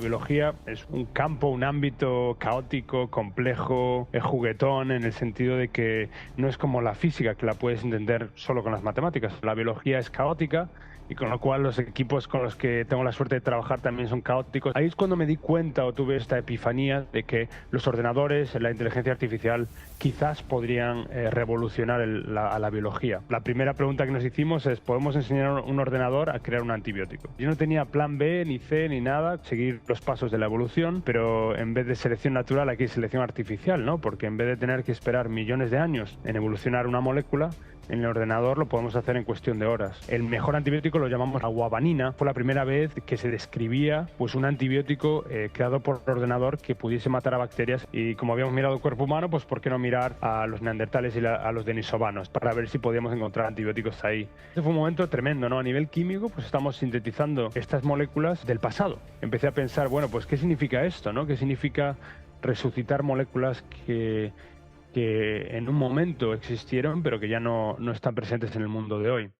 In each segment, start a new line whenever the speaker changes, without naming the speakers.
La biología es un campo, un ámbito caótico, complejo, juguetón, en el sentido de que no es como la física, que la puedes entender solo con las matemáticas. La biología es caótica y con lo cual los equipos con los que tengo la suerte de trabajar también son caóticos. Ahí es cuando me di cuenta o tuve esta epifanía de que los ordenadores, la inteligencia artificial, quizás podrían revolucionar a la biología. La primera pregunta que nos hicimos es: ¿podemos enseñar a un ordenador a crear un antibiótico? Yo no tenía plan B, ni C, ni nada, seguir los pasos de la evolución, pero en vez de selección natural aquí hay selección artificial, ¿no? Porque en vez de tener que esperar millones de años en evolucionar una molécula, en el ordenador lo podemos hacer en cuestión de horas. El mejor antibiótico lo llamamos aguabanina. Fue la primera vez que se describía pues, un antibiótico creado por ordenador que pudiese matar a bacterias. Y como habíamos mirado el cuerpo humano, pues ¿por qué no mirar a los neandertales y a los denisovanos para ver si podíamos encontrar antibióticos ahí? Ese fue un momento tremendo, ¿no? A nivel químico, pues estamos sintetizando estas moléculas del pasado. Empecé a pensar, bueno, pues ¿qué significa esto, no? ¿Qué significa resucitar moléculas que en un momento existieron, pero que ya no están presentes en el mundo de hoy?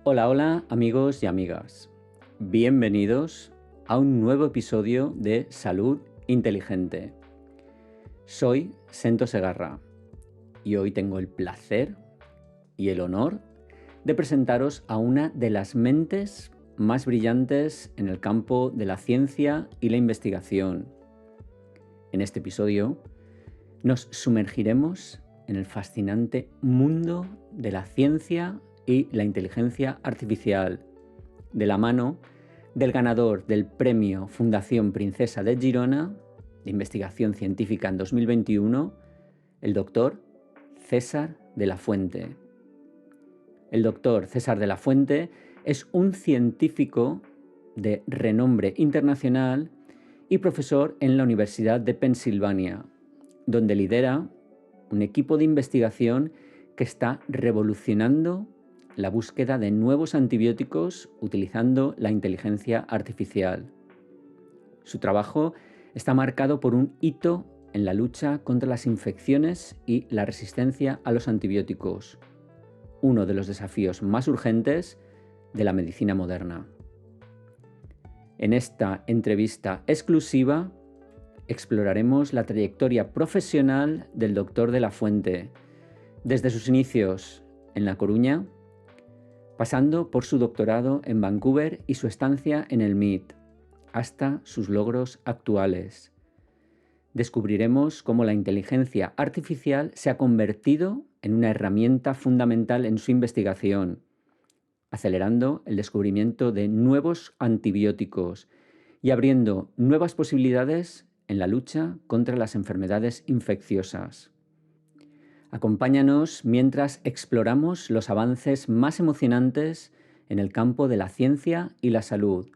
Hola, hola amigos y amigas. Bienvenidos a un nuevo episodio de Salud Inteligente. Soy Sento Segarra y hoy tengo el placer y el honor de presentaros a una de las mentes más brillantes en el campo de la ciencia y la investigación. En este episodio nos sumergiremos en el fascinante mundo de la ciencia y la inteligencia artificial, de la mano del ganador del premio Fundación Princesa de Girona de Investigación Científica en 2021, el doctor César de la Fuente. El doctor César de la Fuente es un científico de renombre internacional y profesor en la Universidad de Pensilvania, donde lidera un equipo de investigación que está revolucionando la búsqueda de nuevos antibióticos utilizando la inteligencia artificial. Su trabajo está marcado por un hito en la lucha contra las infecciones y la resistencia a los antibióticos, uno de los desafíos más urgentes de la medicina moderna. En esta entrevista exclusiva exploraremos la trayectoria profesional del doctor de la Fuente, desde sus inicios en La Coruña, pasando por su doctorado en Vancouver y su estancia en el MIT, hasta sus logros actuales. Descubriremos cómo la inteligencia artificial se ha convertido en una herramienta fundamental en su investigación, acelerando el descubrimiento de nuevos antibióticos y abriendo nuevas posibilidades en la lucha contra las enfermedades infecciosas. Acompáñanos mientras exploramos los avances más emocionantes en el campo de la ciencia y la salud,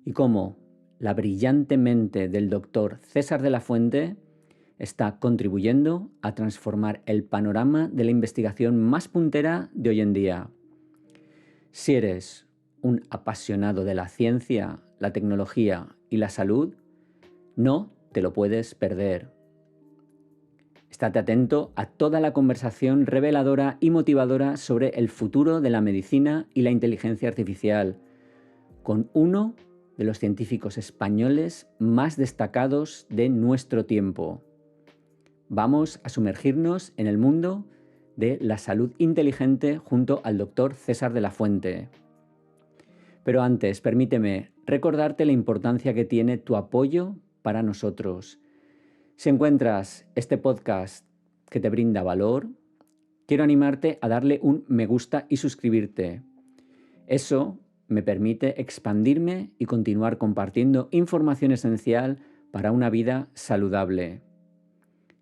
y cómo la brillante mente del doctor César de la Fuente está contribuyendo a transformar el panorama de la investigación más puntera de hoy en día. Si eres un apasionado de la ciencia, la tecnología y la salud, no te lo puedes perder. Estate atento a toda la conversación reveladora y motivadora sobre el futuro de la medicina y la inteligencia artificial, con uno de los científicos españoles más destacados de nuestro tiempo. Vamos a sumergirnos en el mundo de la salud inteligente junto al doctor César de la Fuente. Pero antes, permíteme recordarte la importancia que tiene tu apoyo para nosotros. Si encuentras este podcast que te brinda valor, quiero animarte a darle un me gusta y suscribirte. Eso me permite expandirme y continuar compartiendo información esencial para una vida saludable.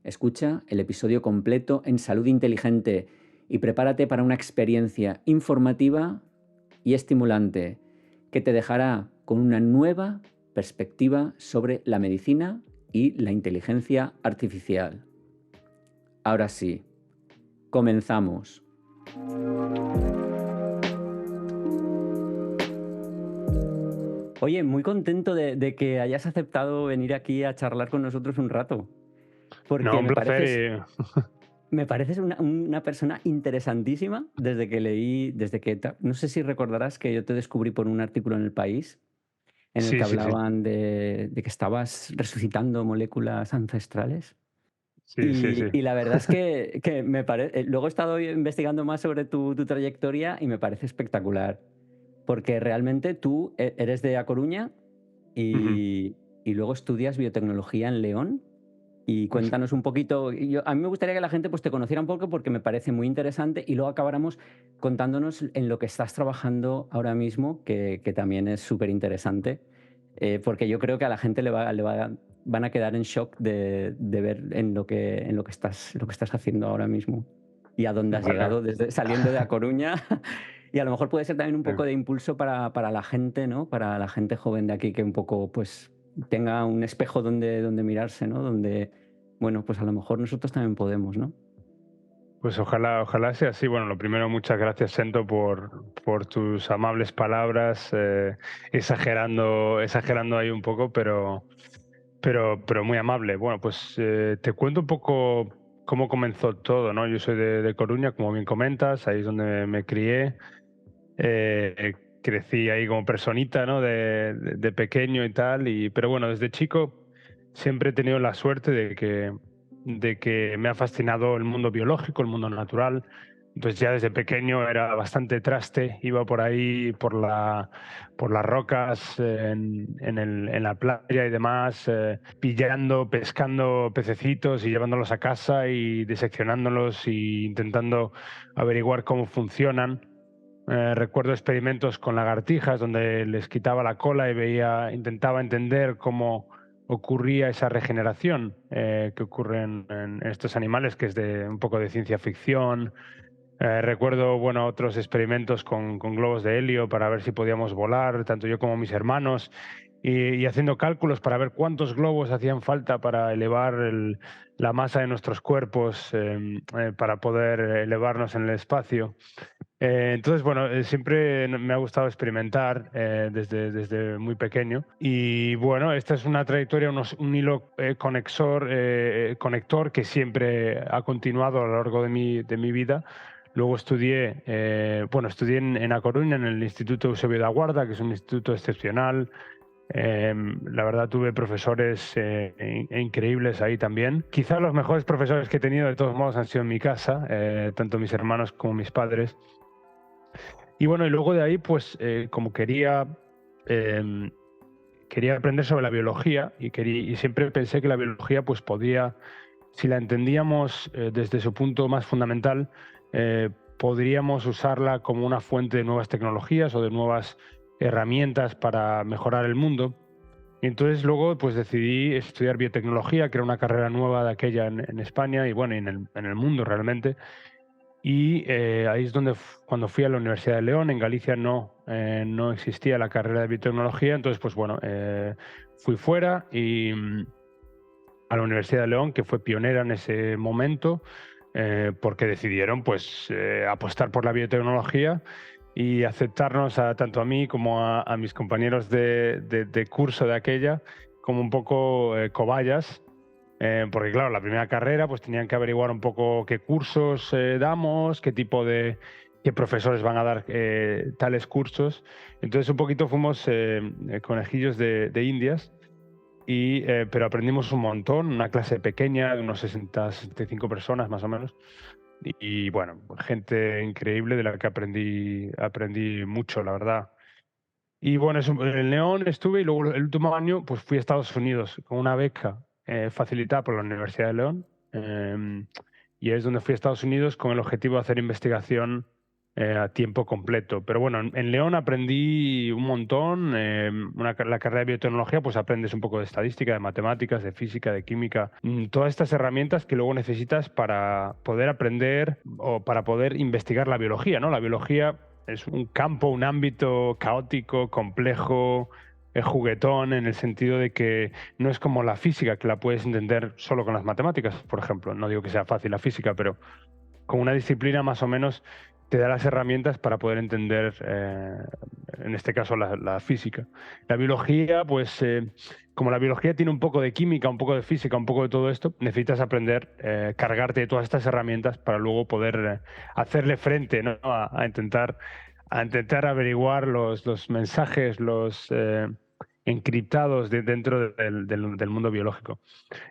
Escucha el episodio completo en Salud Inteligente y prepárate para una experiencia informativa y estimulante que te dejará con una nueva perspectiva sobre la medicina y la inteligencia artificial. Ahora sí, comenzamos. Oye, muy contento de que hayas aceptado venir aquí a charlar con nosotros un rato,
No,
porque
un placer
me pareces una persona interesantísima desde que leí, no sé si recordarás que yo te descubrí por un artículo en El País, en el
sí,
que
sí, sí,
hablaban de que estabas resucitando moléculas ancestrales.
sí, sí, sí.
Y la verdad es que luego he estado investigando más sobre tu trayectoria y me parece espectacular, porque realmente tú eres de A Coruña
Ujú.
y luego estudias biotecnología en León. Y cuéntanos un poquito, a mí me gustaría que la gente pues, te conociera un poco porque me parece muy interesante y luego acabáramos contándonos en lo que estás trabajando ahora mismo, que también es súper interesante, porque yo creo que a la gente van a quedar en shock de ver lo que estás haciendo ahora mismo y a dónde has
Vale.
llegado saliendo de A Coruña. Y a lo mejor puede ser también un poco de impulso para la gente, ¿no? Para la gente joven de aquí que un poco, pues, tenga un espejo donde mirarse, ¿no? Donde, bueno, pues a lo mejor nosotros también podemos, ¿no?
Pues ojalá, ojalá sea así. Bueno, lo primero, muchas gracias, Sento, por tus amables palabras, exagerando ahí un poco, pero muy amable. Bueno, pues te cuento un poco cómo comenzó todo, ¿no? Yo soy de Coruña, como bien comentas, ahí es donde me crié. Crecí ahí como personita, ¿no? De pequeño y tal, pero bueno, desde chico siempre he tenido la suerte de que me ha fascinado el mundo biológico, el mundo natural. Entonces ya desde pequeño era bastante traste, iba por ahí por las rocas, en la playa y demás, pillando, pescando pececitos y llevándolos a casa y diseccionándolos e intentando averiguar cómo funcionan. Recuerdo experimentos con lagartijas donde les quitaba la cola y intentaba entender cómo ocurría esa regeneración que ocurre en estos animales, que es de un poco de ciencia ficción. Recuerdo, bueno, otros experimentos con globos de helio para ver si podíamos volar, tanto yo como mis hermanos, y haciendo cálculos para ver cuántos globos hacían falta para elevar la masa de nuestros cuerpos, para poder elevarnos en el espacio. Entonces, bueno, siempre me ha gustado experimentar desde muy pequeño. Y bueno, esta es una trayectoria, un hilo conector que siempre ha continuado a lo largo de mi vida. Luego estudié en A Coruña, en el Instituto Eusebio da Guarda, que es un instituto excepcional. La verdad tuve profesores increíbles ahí también. Quizás los mejores profesores que he tenido de todos modos han sido en mi casa, tanto mis hermanos como mis padres. Y bueno, y luego de ahí, pues como em, quería aprender sobre la biología y siempre pensé que la biología pues podía, si la entendíamos desde su punto más fundamental, podríamos usarla como una fuente de nuevas tecnologías o de nuevas herramientas para mejorar el mundo. Y entonces luego pues decidí estudiar biotecnología, que era una carrera nueva de aquella en España y bueno, y en el mundo realmente. Y ahí es donde, cuando fui a la Universidad de León, en Galicia no existía la carrera de biotecnología, entonces pues bueno, fui fuera y a la Universidad de León, que fue pionera en ese momento, porque decidieron pues apostar por la biotecnología y aceptarnos tanto a mí como a mis compañeros de curso de aquella como un poco cobayas, porque claro, la primera carrera pues tenían que averiguar un poco qué cursos damos, qué profesores van a dar tales cursos. Entonces un poquito fuimos conejillos de Indias, pero aprendimos un montón, una clase pequeña de unos 65 personas más o menos. Bueno, gente increíble de la que aprendí mucho, la verdad. Y bueno, en León estuve y luego el último año pues fui a Estados Unidos con una beca facilitada por la Universidad de León. Y es donde fui a Estados Unidos con el objetivo de hacer investigación a tiempo completo. Pero bueno, en León aprendí un montón. La carrera de biotecnología, pues aprendes un poco de estadística, de matemáticas, de física, de química, todas estas herramientas que luego necesitas para poder aprender o para poder investigar la biología, ¿no? La biología es un campo, un ámbito caótico, complejo, juguetón, en el sentido de que no es como la física, que la puedes entender solo con las matemáticas, por ejemplo. No digo que sea fácil la física, pero con una disciplina más o menos te da las herramientas para poder entender, en este caso, la física. La biología, pues, como la biología tiene un poco de química, un poco de física, un poco de todo esto, necesitas aprender, cargarte de todas estas herramientas para luego poder hacerle frente, ¿no? A intentar averiguar los mensajes, encriptados dentro del mundo biológico.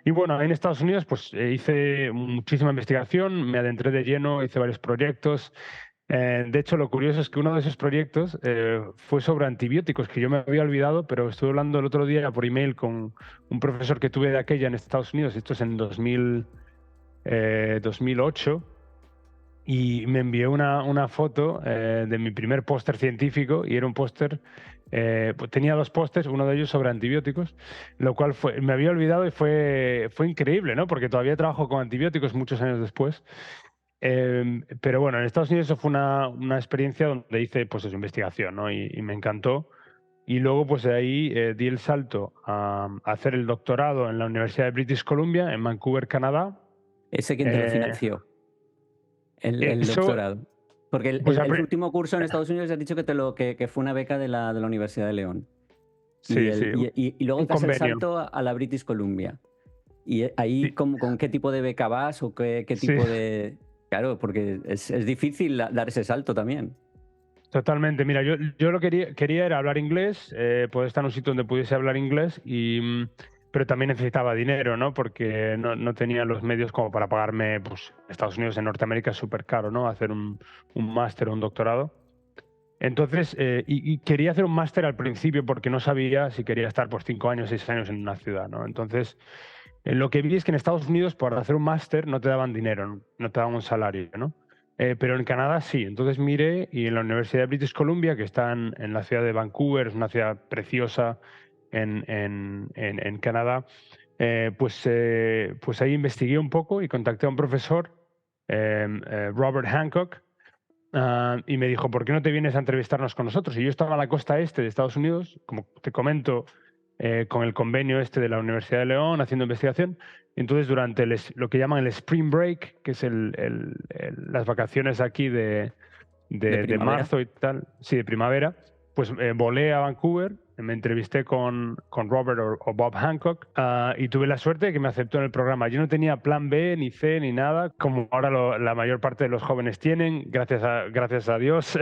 Y bueno, en Estados Unidos pues hice muchísima investigación, me adentré de lleno, hice varios proyectos. De hecho, lo curioso es que uno de esos proyectos fue sobre antibióticos, que yo me había olvidado, pero estuve hablando el otro día por email con un profesor que tuve de aquella en Estados Unidos, esto es en 2008, y me envió una foto de mi primer póster científico, y era un póster, pues tenía dos pósters, uno de ellos sobre antibióticos, lo cual me había olvidado y fue increíble, ¿no? Porque todavía trabajo con antibióticos muchos años después. Pero bueno, en Estados Unidos eso fue una experiencia donde hice pues eso, investigación, ¿no? Y me encantó. Y luego pues de ahí di el salto a hacer el doctorado en la Universidad de British Columbia, en Vancouver, Canadá.
¿Ese quién te lo
Eh,
financió, el
Eso,
doctorado? Porque
pues
el último curso en Estados Unidos has dicho que fue una beca de la Universidad de León. Y,
sí, sí,
y luego
un
das el
convenio.
salto a la British Columbia. Y ahí,
Sí,
¿con qué tipo de beca vas o qué
sí,
tipo de...? Claro, porque es difícil dar ese salto también.
totalmente. Mira, yo lo quería era hablar inglés, poder estar en un sitio donde pudiese hablar inglés, pero también necesitaba dinero, ¿no? Porque no tenía los medios como para pagarme, pues, Estados Unidos, en Norteamérica es súper caro, ¿no? Hacer un máster o un doctorado. Entonces, y quería hacer un máster al principio porque no sabía si quería estar por 5 años, 6 años en una ciudad, ¿no? Entonces, lo que vi es que en Estados Unidos, por hacer un máster, no te daban dinero, no te daban un salario, ¿no? Pero en Canadá sí. Entonces miré, y en la Universidad de British Columbia, que está en la ciudad de Vancouver, es una ciudad preciosa en Canadá, pues ahí investigué un poco y contacté a un profesor, Robert Hancock, y me dijo, ¿por qué no te vienes a entrevistarnos con nosotros? Y yo estaba en la costa este de Estados Unidos, como te comento, con el convenio este de la Universidad de León, haciendo investigación. Y entonces, durante lo que llaman el Spring Break, que es las vacaciones aquí de,
¿De
de, de
primavera?
marzo y tal, sí, de primavera, pues volé a Vancouver, me entrevisté con Robert o Bob Hancock, y tuve la suerte de que me aceptó en el programa. Yo no tenía plan B, ni C, ni nada, como ahora la mayor parte de los jóvenes tienen, gracias a Dios.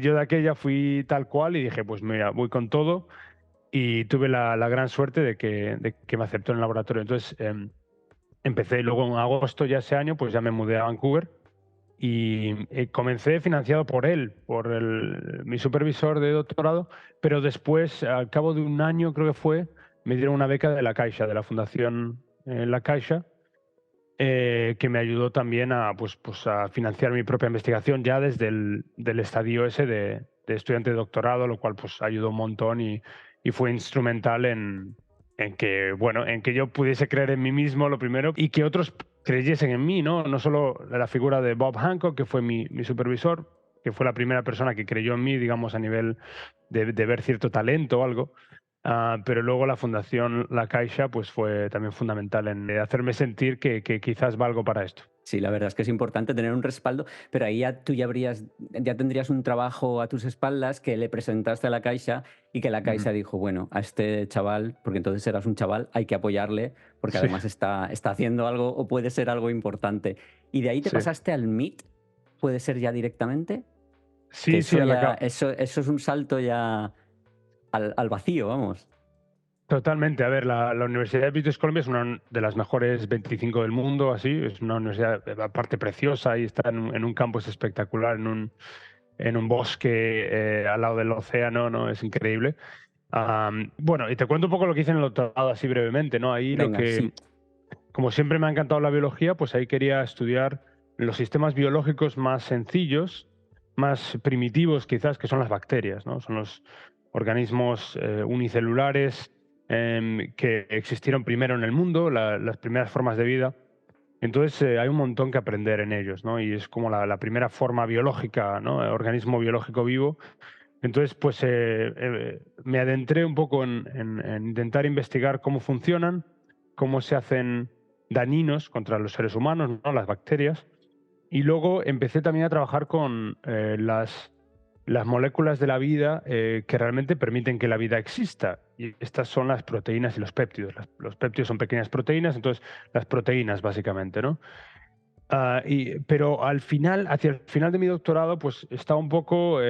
Yo de aquella fui tal cual y dije, pues mira, voy con todo, y tuve la gran suerte de que me aceptó en el laboratorio. Entonces, empecé, luego en agosto ya ese año, pues ya me mudé a Vancouver, y comencé financiado por él, por mi supervisor de doctorado, pero después, al cabo de un año creo que fue, me dieron una beca de la Caixa, de la Fundación La Caixa, que me ayudó también a financiar mi propia investigación ya desde del estadio ese de estudiante de doctorado, lo cual pues ayudó un montón, y fue instrumental en que yo pudiese creer en mí mismo, lo primero, y que otros creyesen en mí, ¿no? No solo la figura de Bob Hancock, que fue mi supervisor, que fue la primera persona que creyó en mí, digamos, a nivel de ver cierto talento o algo. Pero luego la Fundación La Caixa pues fue también fundamental en hacerme sentir que quizás valgo para esto.
Sí, la verdad es que es importante tener un respaldo, pero ahí ya tendrías un trabajo a tus espaldas que le presentaste a la Caixa y que la
Ujú.
Caixa dijo, bueno, a este chaval, porque entonces eras un chaval, hay que apoyarle porque
Sí,
además está haciendo algo o puede ser algo importante. Y de ahí te
sí.
pasaste al MIT, puede ser ya directamente, que
Sí, sí,
eso es un salto ya al vacío, vamos.
totalmente. A ver, la Universidad de British Columbia es una de las mejores 25 del mundo, así. Es una universidad, aparte, preciosa, y está en un campus espectacular, en un bosque, al lado del océano, ¿no? Es increíble. Bueno, y te cuento un poco lo que hice en el doctorado, así brevemente, ¿no? Ahí
Venga, sí.
como siempre me ha encantado la biología, pues ahí quería estudiar los sistemas biológicos más sencillos, más primitivos quizás, que son las bacterias, ¿no? Son los organismos unicelulares, que existieron primero en el mundo, las primeras formas de vida. Entonces, hay un montón que aprender en ellos, ¿no? Y es como la primera forma biológica, ¿no? Organismo biológico vivo. Entonces, pues me adentré un poco en intentar investigar cómo funcionan, cómo se hacen dañinos contra los seres humanos, ¿no? Las bacterias. Y luego empecé también a trabajar con las moléculas de la vida que realmente permiten que la vida exista. Y estas son las proteínas y los péptidos. Los péptidos son pequeñas proteínas, entonces las proteínas básicamente, ¿no? Pero al final, hacia el final de mi doctorado, pues estaba un poco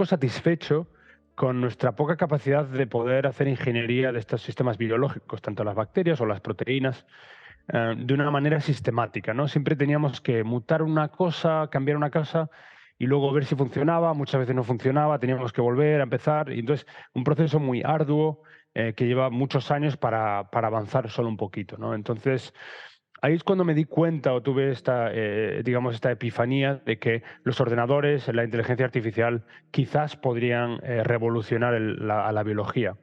satisfecho con nuestra poca capacidad de poder hacer ingeniería de estos sistemas biológicos, tanto las bacterias o las proteínas, de una manera sistemática, ¿no? Siempre teníamos que mutar una cosa, cambiar una cosa y luego ver si funcionaba. Muchas veces no funcionaba, teníamos que volver a empezar. Y entonces, un proceso muy arduo que lleva muchos años para avanzar solo un poquito, ¿no? Entonces, ahí es cuando me di cuenta o tuve digamos, esta epifanía de que los ordenadores, la inteligencia artificial, quizás podrían revolucionar a la biología.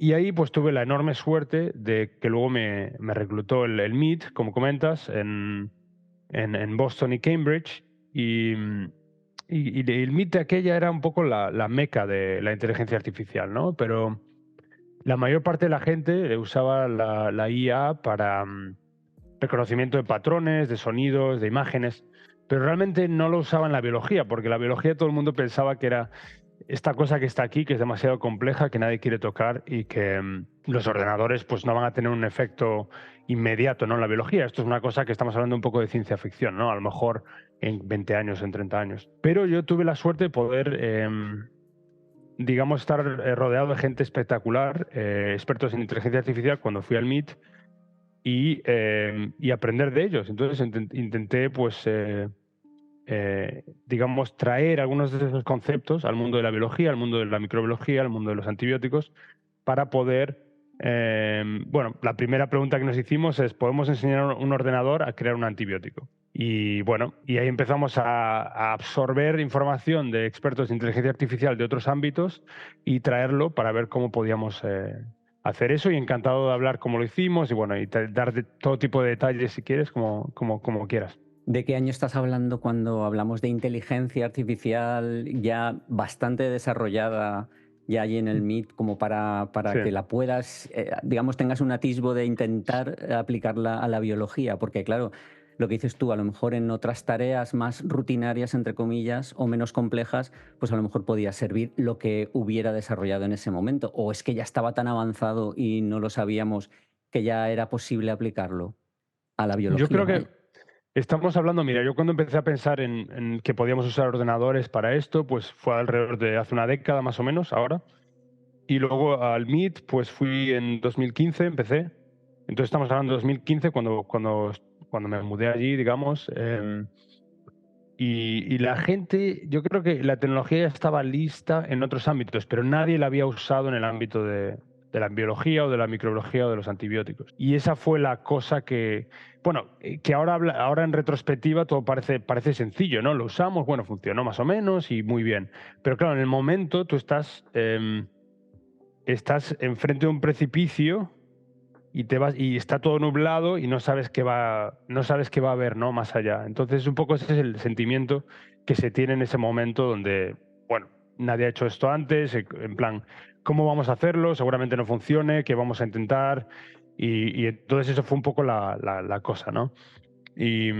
Y ahí pues tuve la enorme suerte de que luego me reclutó el MIT, como comentas, en Boston y Cambridge. Y el MIT de aquella era un poco la meca de la inteligencia artificial, ¿no? Pero la mayor parte de la gente usaba la IA para reconocimiento de patrones, de sonidos, de imágenes, pero realmente no lo usaba en la biología, porque la biología todo el mundo pensaba que era esta cosa que está aquí, que es demasiado compleja, que nadie quiere tocar y que los ordenadores pues no van a tener un efecto inmediato, ¿no? En la biología. Esto es una cosa que estamos hablando un poco de ciencia ficción, ¿no? A lo mejor en 20 años, en 30 años. Pero yo tuve la suerte de poder, digamos, estar rodeado de gente espectacular, expertos en inteligencia artificial, cuando fui al MIT y aprender de ellos. Entonces intenté, pues, digamos, traer algunos de esos conceptos al mundo de la biología, al mundo de la microbiología, al mundo de los antibióticos, para poder... bueno, la primera pregunta que nos hicimos es, ¿podemos enseñar a un ordenador a crear un antibiótico? Y bueno, y ahí empezamos a absorber información de expertos de inteligencia artificial de otros ámbitos y traerlo para ver cómo podíamos hacer eso. Y encantado de hablar cómo lo hicimos y bueno, y dar todo tipo de detalles si quieres, como quieras.
¿De qué año estás hablando cuando hablamos de inteligencia artificial ya bastante desarrollada ya allí en el MIT como para
Sí.
que la puedas, digamos, tengas un atisbo de intentar aplicarla a la biología? Porque claro, lo que dices tú, a lo mejor en otras tareas más rutinarias, entre comillas, o menos complejas, pues a lo mejor podía servir lo que hubiera desarrollado en ese momento. ¿O es que ya estaba tan avanzado y no lo sabíamos que ya era posible aplicarlo a la
Yo
biología?
creo que estamos hablando, mira, yo cuando empecé a pensar en que podíamos usar ordenadores para esto, pues fue alrededor de hace una década más o menos, ahora. Y luego al MIT, pues fui en 2015, empecé. Entonces estamos hablando de 2015 cuando me mudé allí, digamos. Y la gente, yo creo que la tecnología ya estaba lista en otros ámbitos, pero nadie la había usado en el ámbito de la biología o de la microbiología o de los antibióticos. Y esa fue la cosa que, bueno, que ahora en retrospectiva todo parece sencillo, ¿no? Lo usamos, bueno, funcionó más o menos y muy bien. Pero claro, en el momento tú estás enfrente de un precipicio y te vas y está todo nublado y no sabes qué va a haber, ¿no? Más allá. Entonces, un poco ese es el sentimiento que se tiene en ese momento donde, bueno, nadie ha hecho esto antes, en plan, ¿cómo vamos a hacerlo? Seguramente no funcione, ¿qué vamos a intentar? Y entonces eso fue un poco la cosa, ¿no? Y,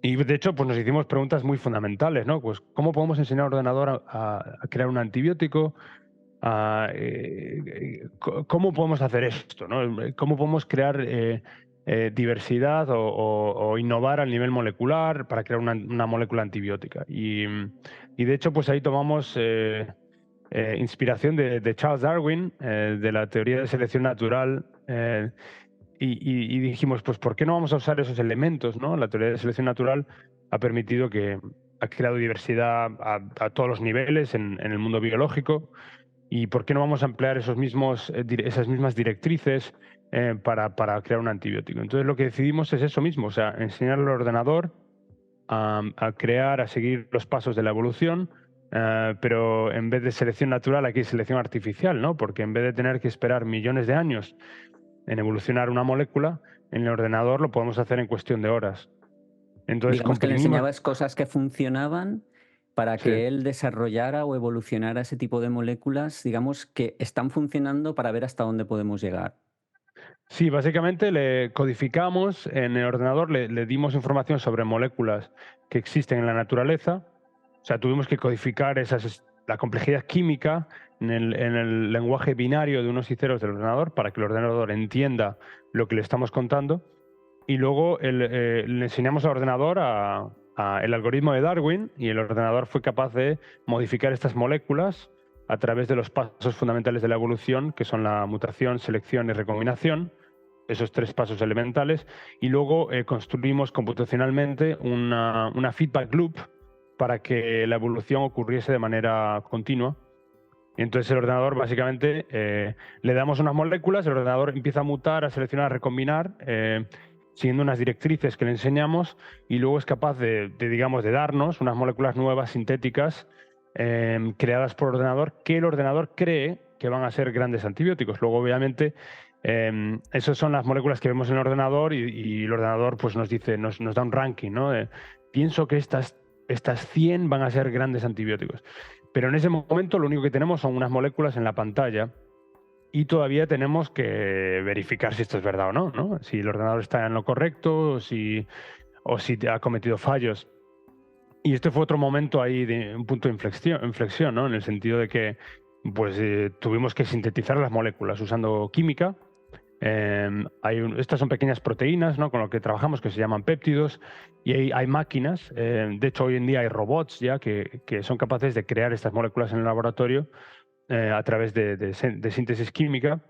y de hecho, pues nos hicimos preguntas muy fundamentales, ¿no? Pues, ¿cómo podemos enseñar al ordenador a crear un antibiótico? ¿Cómo podemos hacer esto, ¿no? ¿Cómo podemos crear diversidad o innovar al nivel molecular para crear una molécula antibiótica? Y de hecho, pues ahí tomamos inspiración de Charles Darwin, de la teoría de selección natural, y dijimos, pues, ¿por qué no vamos a usar esos elementos, ¿no? La teoría de selección natural ha permitido ha creado diversidad a todos los niveles en el mundo biológico. ¿Y por qué no vamos a emplear esas mismas directrices para crear un antibiótico? Entonces lo que decidimos es eso mismo, o sea, enseñar al ordenador a crear, a seguir los pasos de la evolución, pero en vez de selección natural, aquí es selección artificial, ¿no? Porque en vez de tener que esperar millones de años en evolucionar una molécula, en el ordenador lo podemos hacer en cuestión de horas. Entonces
Digamos que le
comprimimos...
enseñabas cosas que funcionaban para
Sí.
que él desarrollara o evolucionara ese tipo de moléculas, digamos, que están funcionando para ver hasta dónde podemos llegar.
Sí, básicamente le codificamos en el ordenador, le dimos información sobre moléculas que existen en la naturaleza. O sea, tuvimos que codificar la complejidad química en el lenguaje binario de unos y ceros del ordenador para que el ordenador entienda lo que le estamos contando. Y luego le enseñamos al ordenador el algoritmo de Darwin, y el ordenador fue capaz de modificar estas moléculas a través de los pasos fundamentales de la evolución, que son la mutación, selección y recombinación, esos tres pasos elementales. Y luego construimos computacionalmente una feedback loop para que la evolución ocurriese de manera continua. Y entonces el ordenador básicamente le damos unas moléculas, el ordenador empieza a mutar, a seleccionar, a recombinar, siguiendo unas directrices que le enseñamos, y luego es capaz digamos, de darnos unas moléculas nuevas, sintéticas, creadas por ordenador, que el ordenador cree que van a ser grandes antibióticos. Luego, obviamente, esas son las moléculas que vemos en el ordenador, y el ordenador pues, nos dice, nos da un ranking, ¿no? Pienso que estas 100 van a ser grandes antibióticos. Pero en ese momento lo único que tenemos son unas moléculas en la pantalla, y todavía tenemos que verificar si esto es verdad o no, ¿no? Si el ordenador está en lo correcto o si ha cometido fallos. Y este fue otro momento ahí, de un punto de inflexión, ¿no? En el sentido de que pues, tuvimos que sintetizar las moléculas usando química. Estas son pequeñas proteínas, ¿no? Con lo que trabajamos, que se llaman péptidos, y hay máquinas. De hecho, hoy en día hay robots ya que son capaces de crear estas moléculas en el laboratorio a través de síntesis química.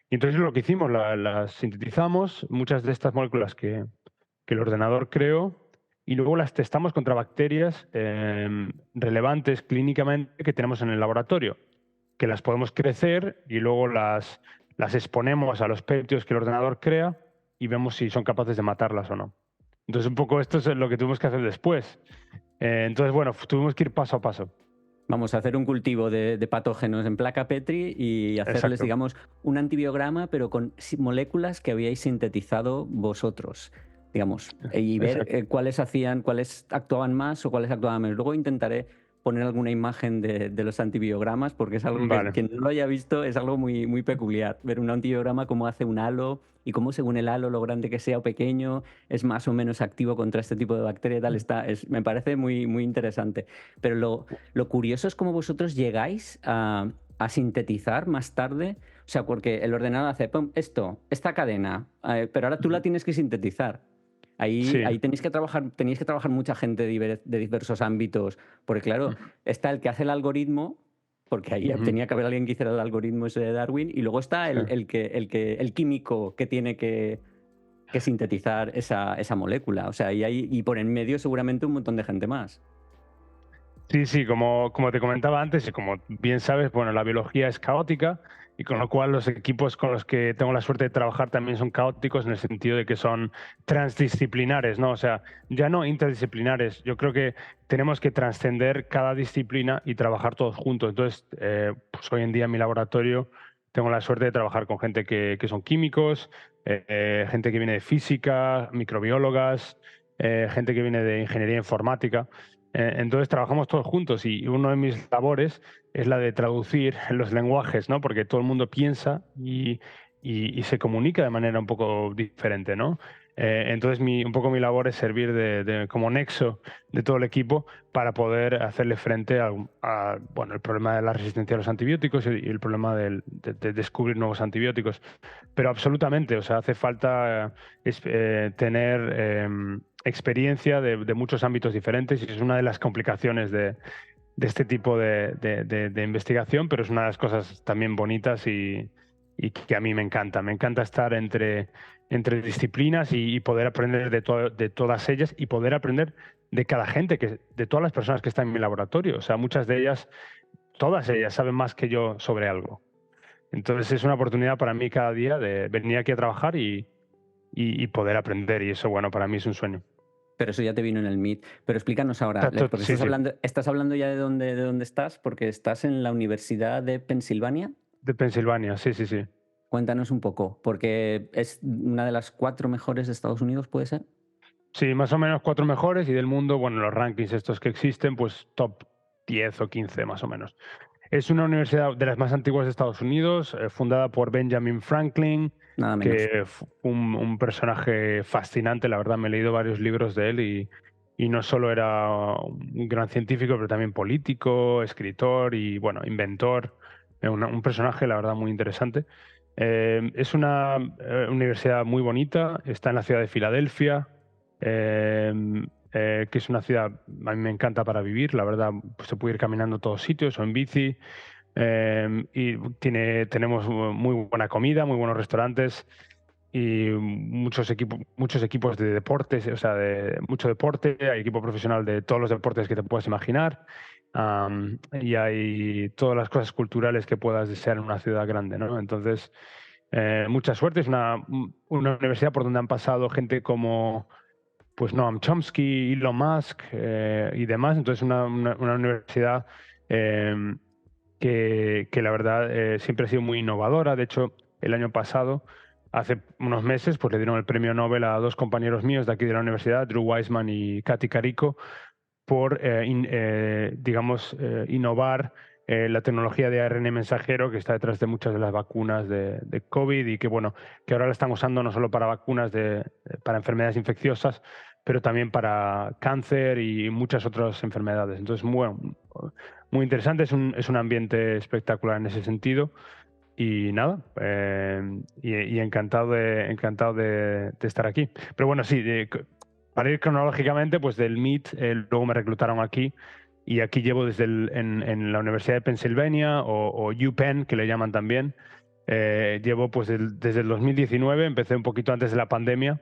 Y entonces lo que hicimos, las sintetizamos, muchas de estas moléculas que el ordenador creó, y luego las testamos contra bacterias relevantes clínicamente que tenemos en el laboratorio, que las podemos crecer, y luego las exponemos a los péptidos que el ordenador crea y vemos si son capaces de matarlas o no. Entonces, un poco esto es lo que tuvimos que hacer después. Entonces, bueno, tuvimos que ir paso a paso.
Vamos a hacer un cultivo de patógenos en placa Petri y hacerles,
Exacto.
digamos, un antibiograma, pero con moléculas que habíais sintetizado vosotros, digamos, y ver
Exacto.
cuáles actuaban más o cuáles actuaban menos. Luego intentaré poner alguna imagen de los antibiogramas, porque es algo que
Vale.
quien no lo haya visto es algo muy, muy peculiar. Ver un antibiograma, cómo hace un halo y cómo, según el halo, lo grande que sea o pequeño, es más o menos activo contra este tipo de bacteria y tal. Me parece muy, muy interesante. Pero lo curioso es cómo vosotros llegáis a sintetizar más tarde. O sea, porque el ordenador hace pum, esta cadena, pero ahora tú la tienes que sintetizar.
Sí.
Ahí tenéis que trabajar mucha gente de diversos ámbitos, porque claro, está el que hace el algoritmo, porque ahí
Ujú.
tenía que haber alguien que hiciera el algoritmo ese de Darwin, y luego está
Sí.
el químico que tiene que sintetizar esa molécula. O sea, y por en medio seguramente un montón de gente más.
Sí, sí, como te comentaba antes, y como bien sabes, bueno, la biología es caótica, y con lo cual los equipos con los que tengo la suerte de trabajar también son caóticos, en el sentido de que son transdisciplinares, ¿no? O sea, ya no interdisciplinares. Yo creo que tenemos que trascender cada disciplina y trabajar todos juntos. Entonces, pues hoy en día en mi laboratorio tengo la suerte de trabajar con gente que son químicos, gente que viene de física, microbiólogas, gente que viene de ingeniería informática. Entonces trabajamos todos juntos, y uno de mis labores es la de traducir los lenguajes, ¿no? Porque todo el mundo piensa y se comunica de manera un poco diferente, ¿no? Entonces un poco mi labor es servir como nexo de todo el equipo para poder hacerle frente bueno, el problema de la resistencia a los antibióticos y el problema de descubrir nuevos antibióticos. Pero absolutamente, o sea, hace falta tener experiencia de muchos ámbitos diferentes, y es una de las complicaciones de este tipo de investigación, pero es una de las cosas también bonitas y que a mí me encanta. Me encanta estar entre disciplinas y poder aprender de todas ellas, y poder aprender de cada gente, de todas las personas que están en mi laboratorio. O sea, muchas de ellas, todas ellas saben más que yo sobre algo. Entonces es una oportunidad para mí cada día de venir aquí a trabajar y poder aprender, y eso, bueno, para mí es un sueño.
Pero eso ya te vino en el Meet. Pero explícanos ahora, porque
Sí, sí,
estás hablando ya de dónde estás, porque estás en la Universidad de Pensilvania.
de Pensilvania, sí, sí, sí.
Cuéntanos un poco, porque es una de las 4 mejores de Estados Unidos, ¿puede ser?
Sí, más o menos 4 mejores, y del mundo, bueno, los rankings estos que existen, pues top 10 o 15 más o menos. Es una universidad de las más antiguas de Estados Unidos, fundada por Benjamin Franklin,
Nada menos.
que fue un personaje fascinante. La verdad, me he leído varios libros de él y no solo era un gran científico, pero también político, escritor y, bueno, inventor. Un personaje, la verdad, muy interesante. Es una universidad muy bonita, está en la ciudad de Filadelfia, eh, que es una ciudad, a mí me encanta para vivir, la verdad, pues se puede ir caminando a todos sitios o en bici. Y tenemos muy buena comida, muy buenos restaurantes y muchos equipos de deportes, o sea, de mucho deporte. Hay equipo profesional de todos los deportes que te puedas imaginar. Y hay todas las cosas culturales que puedas desear en una ciudad grande, ¿no? Entonces, mucha suerte. Es una universidad por donde han pasado gente como, pues, Noam Chomsky, Elon Musk, y demás. Entonces, una universidad que la verdad siempre ha sido muy innovadora. De hecho, el año pasado, hace unos meses, pues le dieron el premio Nobel a dos compañeros míos de aquí de la universidad, Drew Weissman y Katy Carico, por, digamos, innovar la tecnología de ARN mensajero que está detrás de muchas de las vacunas de COVID y que, bueno, que ahora la están usando no solo para vacunas para enfermedades infecciosas, pero también para cáncer y muchas otras enfermedades. Entonces, bueno, muy interesante, es un ambiente espectacular en ese sentido. Y nada, y encantado de estar aquí. Pero bueno, sí, para ir cronológicamente, pues del MIT, luego me reclutaron aquí y aquí llevo en la Universidad de Pennsylvania o UPenn, que le llaman también. Llevo pues desde el 2019, empecé un poquito antes de la pandemia,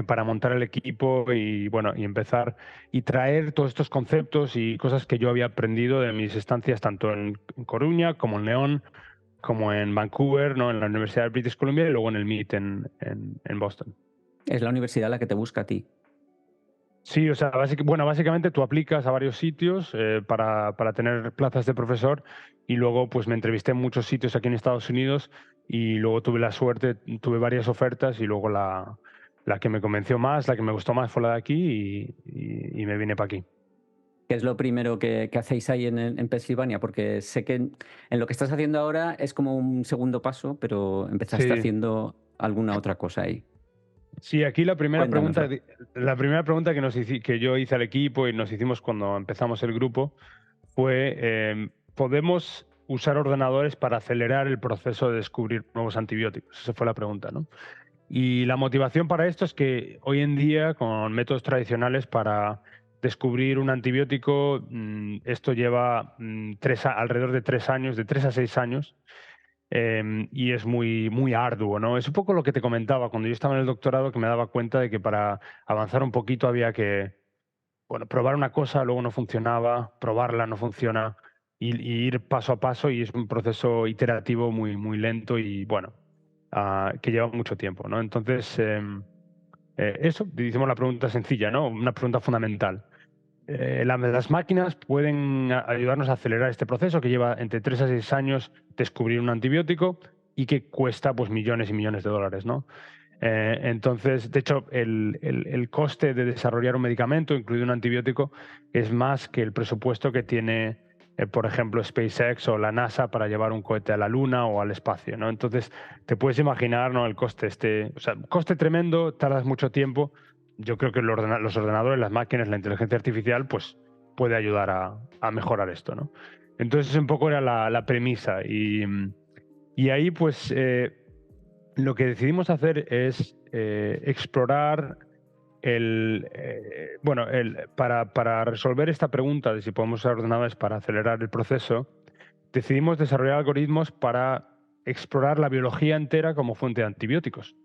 para montar el equipo y, bueno, y empezar y traer todos estos conceptos y cosas que yo había aprendido de mis estancias tanto en Coruña como en León, como en Vancouver, ¿no? En la Universidad de British Columbia y luego en el MIT en Boston.
Es la universidad la que te busca a ti.
Sí, o sea, básicamente tú aplicas a varios sitios para tener plazas de profesor y luego pues me entrevisté en muchos sitios aquí en Estados Unidos y luego tuve la suerte, tuve varias ofertas y luego la que me convenció más, la que me gustó más fue la de aquí y me vine para aquí.
¿Qué es lo primero que hacéis ahí en Pensilvania? Porque sé que en lo que estás haciendo ahora es como un segundo paso, pero empezaste
Sí,
haciendo alguna otra cosa ahí.
sí, aquí
Cuéntanoslo.
la primera pregunta que yo hice al equipo y nos hicimos cuando empezamos el grupo fue, ¿podemos usar ordenadores para acelerar el proceso de descubrir nuevos antibióticos? Esa fue la pregunta, ¿no? Y la motivación para esto es que hoy en día, con métodos tradicionales para descubrir un antibiótico, esto lleva alrededor de 3 años, de 3 a 6 años, y es muy, muy arduo, ¿no? Es un poco lo que te comentaba cuando yo estaba en el doctorado, que me daba cuenta de que para avanzar un poquito había que, bueno, probar una cosa, luego no funcionaba, probarla, no funciona, y ir paso a paso, y es un proceso iterativo muy, muy lento y, bueno, que lleva mucho tiempo, ¿no? Entonces, eso, hicimos la pregunta sencilla, ¿no? Una pregunta fundamental. Las máquinas pueden ayudarnos a acelerar este proceso que lleva entre 3 a 6 años descubrir un antibiótico y que cuesta, pues, millones y millones de dólares, ¿no? Entonces, de hecho, el coste de desarrollar un medicamento, incluido un antibiótico, es más que el presupuesto que tiene, por ejemplo, SpaceX o la NASA para llevar un cohete a la Luna o al espacio, ¿no? Entonces, te puedes imaginar, ¿no? El coste o sea, coste tremendo, tardas mucho tiempo. Yo creo que los ordenadores, las máquinas, la inteligencia artificial, pues puede ayudar a mejorar esto, ¿no? Entonces, un poco era la premisa y ahí, pues, lo que decidimos hacer es explorar para resolver esta pregunta de si podemos usar ordenadores para acelerar el proceso, decidimos desarrollar algoritmos para explorar la biología entera como fuente de antibióticos,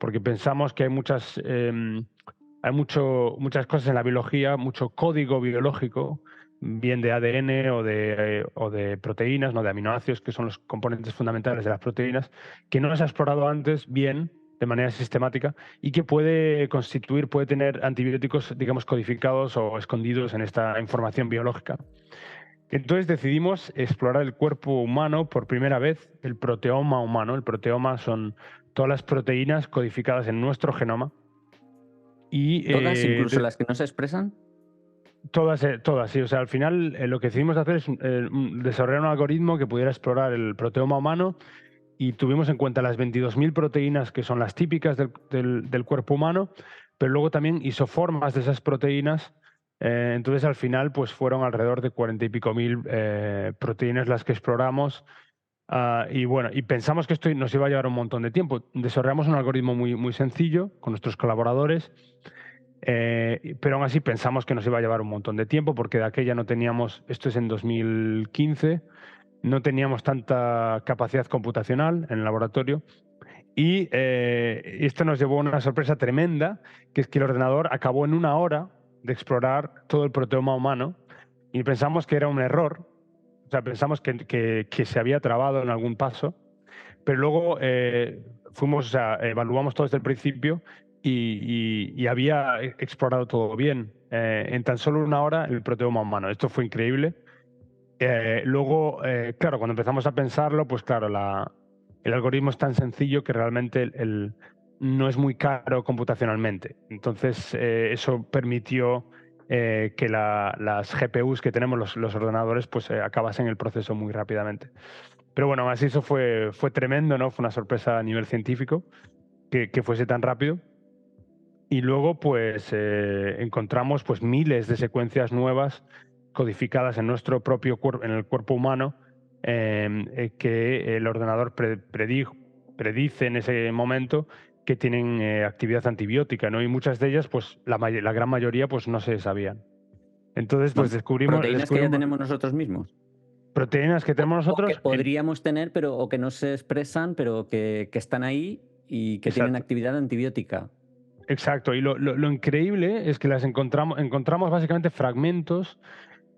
porque pensamos que muchas cosas en la biología, mucho código biológico, bien de ADN o de proteínas, ¿no? De aminoácidos, que son los componentes fundamentales de las proteínas, que no se ha explorado antes bien, de manera sistemática, y que puede tener antibióticos, digamos, codificados o escondidos en esta información biológica. Entonces decidimos explorar el cuerpo humano por primera vez, el proteoma humano. El proteoma son todas las proteínas codificadas en nuestro genoma. Y
¿Todas, incluso las que no se expresan?
Todas, sí. O sea, al final lo que decidimos hacer es desarrollar un algoritmo que pudiera explorar el proteoma humano y tuvimos en cuenta las 22.000 proteínas que son las típicas del cuerpo humano, pero luego también isoformas de esas proteínas. Entonces, al final, pues fueron alrededor de 40 y pico mil proteínas las que exploramos. Y bueno, y pensamos que esto nos iba a llevar un montón de tiempo. Desarrollamos un algoritmo muy sencillo con nuestros colaboradores, pero aún así pensamos que nos iba a llevar un montón de tiempo porque de aquella no teníamos, esto es en 2015, no teníamos tanta capacidad computacional en el laboratorio. Y esto nos llevó a una sorpresa tremenda, que es que el ordenador acabó en 1 hora de explorar todo el proteoma humano y pensamos que era un error, o sea, pensamos que se había trabado en algún paso, pero luego fuimos, o sea, evaluamos todo desde el principio y había explorado todo bien. En tan solo 1 hora el proteoma humano. Esto fue increíble. Luego, claro, cuando empezamos a pensarlo, pues claro, el algoritmo es tan sencillo que realmente no es muy caro computacionalmente. Entonces, eso permitió que las GPUs que tenemos, los ordenadores, pues acabasen el proceso muy rápidamente. Pero bueno, así eso fue tremendo, ¿no? Fue una sorpresa a nivel científico que fuese tan rápido. Y luego, pues, encontramos pues miles de secuencias nuevas codificadas en nuestro propio cuerpo, en el cuerpo humano, que el ordenador predice en ese momento que tienen actividad antibiótica, ¿no? Y muchas de ellas, pues, la gran mayoría, pues, no se sabían. Entonces, pues,
Proteínas que ya
descubrimos
tenemos nosotros mismos.
proteínas que tenemos
O que
nosotros.
podríamos tener, pero o que no se expresan, pero que están ahí y que tienen
Exacto.
actividad antibiótica.
Exacto, y lo increíble es que encontramos básicamente fragmentos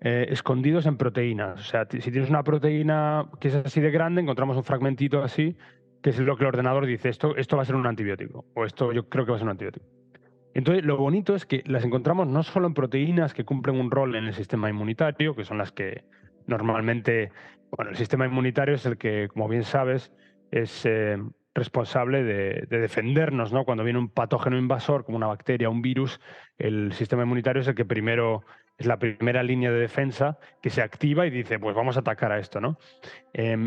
escondidos en proteínas. O sea, si tienes una proteína que es así de grande, encontramos un fragmentito así, que es lo que el ordenador dice, esto va a ser un antibiótico, o esto yo creo que va a ser un antibiótico. Entonces, lo bonito es que las encontramos no solo en proteínas que cumplen un rol en el sistema inmunitario, que son las que normalmente, bueno, el sistema inmunitario es el que, como bien sabes, es responsable de defendernos, ¿no? Cuando viene un patógeno invasor, como una bacteria, un virus, el sistema inmunitario es el que primero, es la primera línea de defensa que se activa y dice, pues vamos a atacar a esto, ¿no?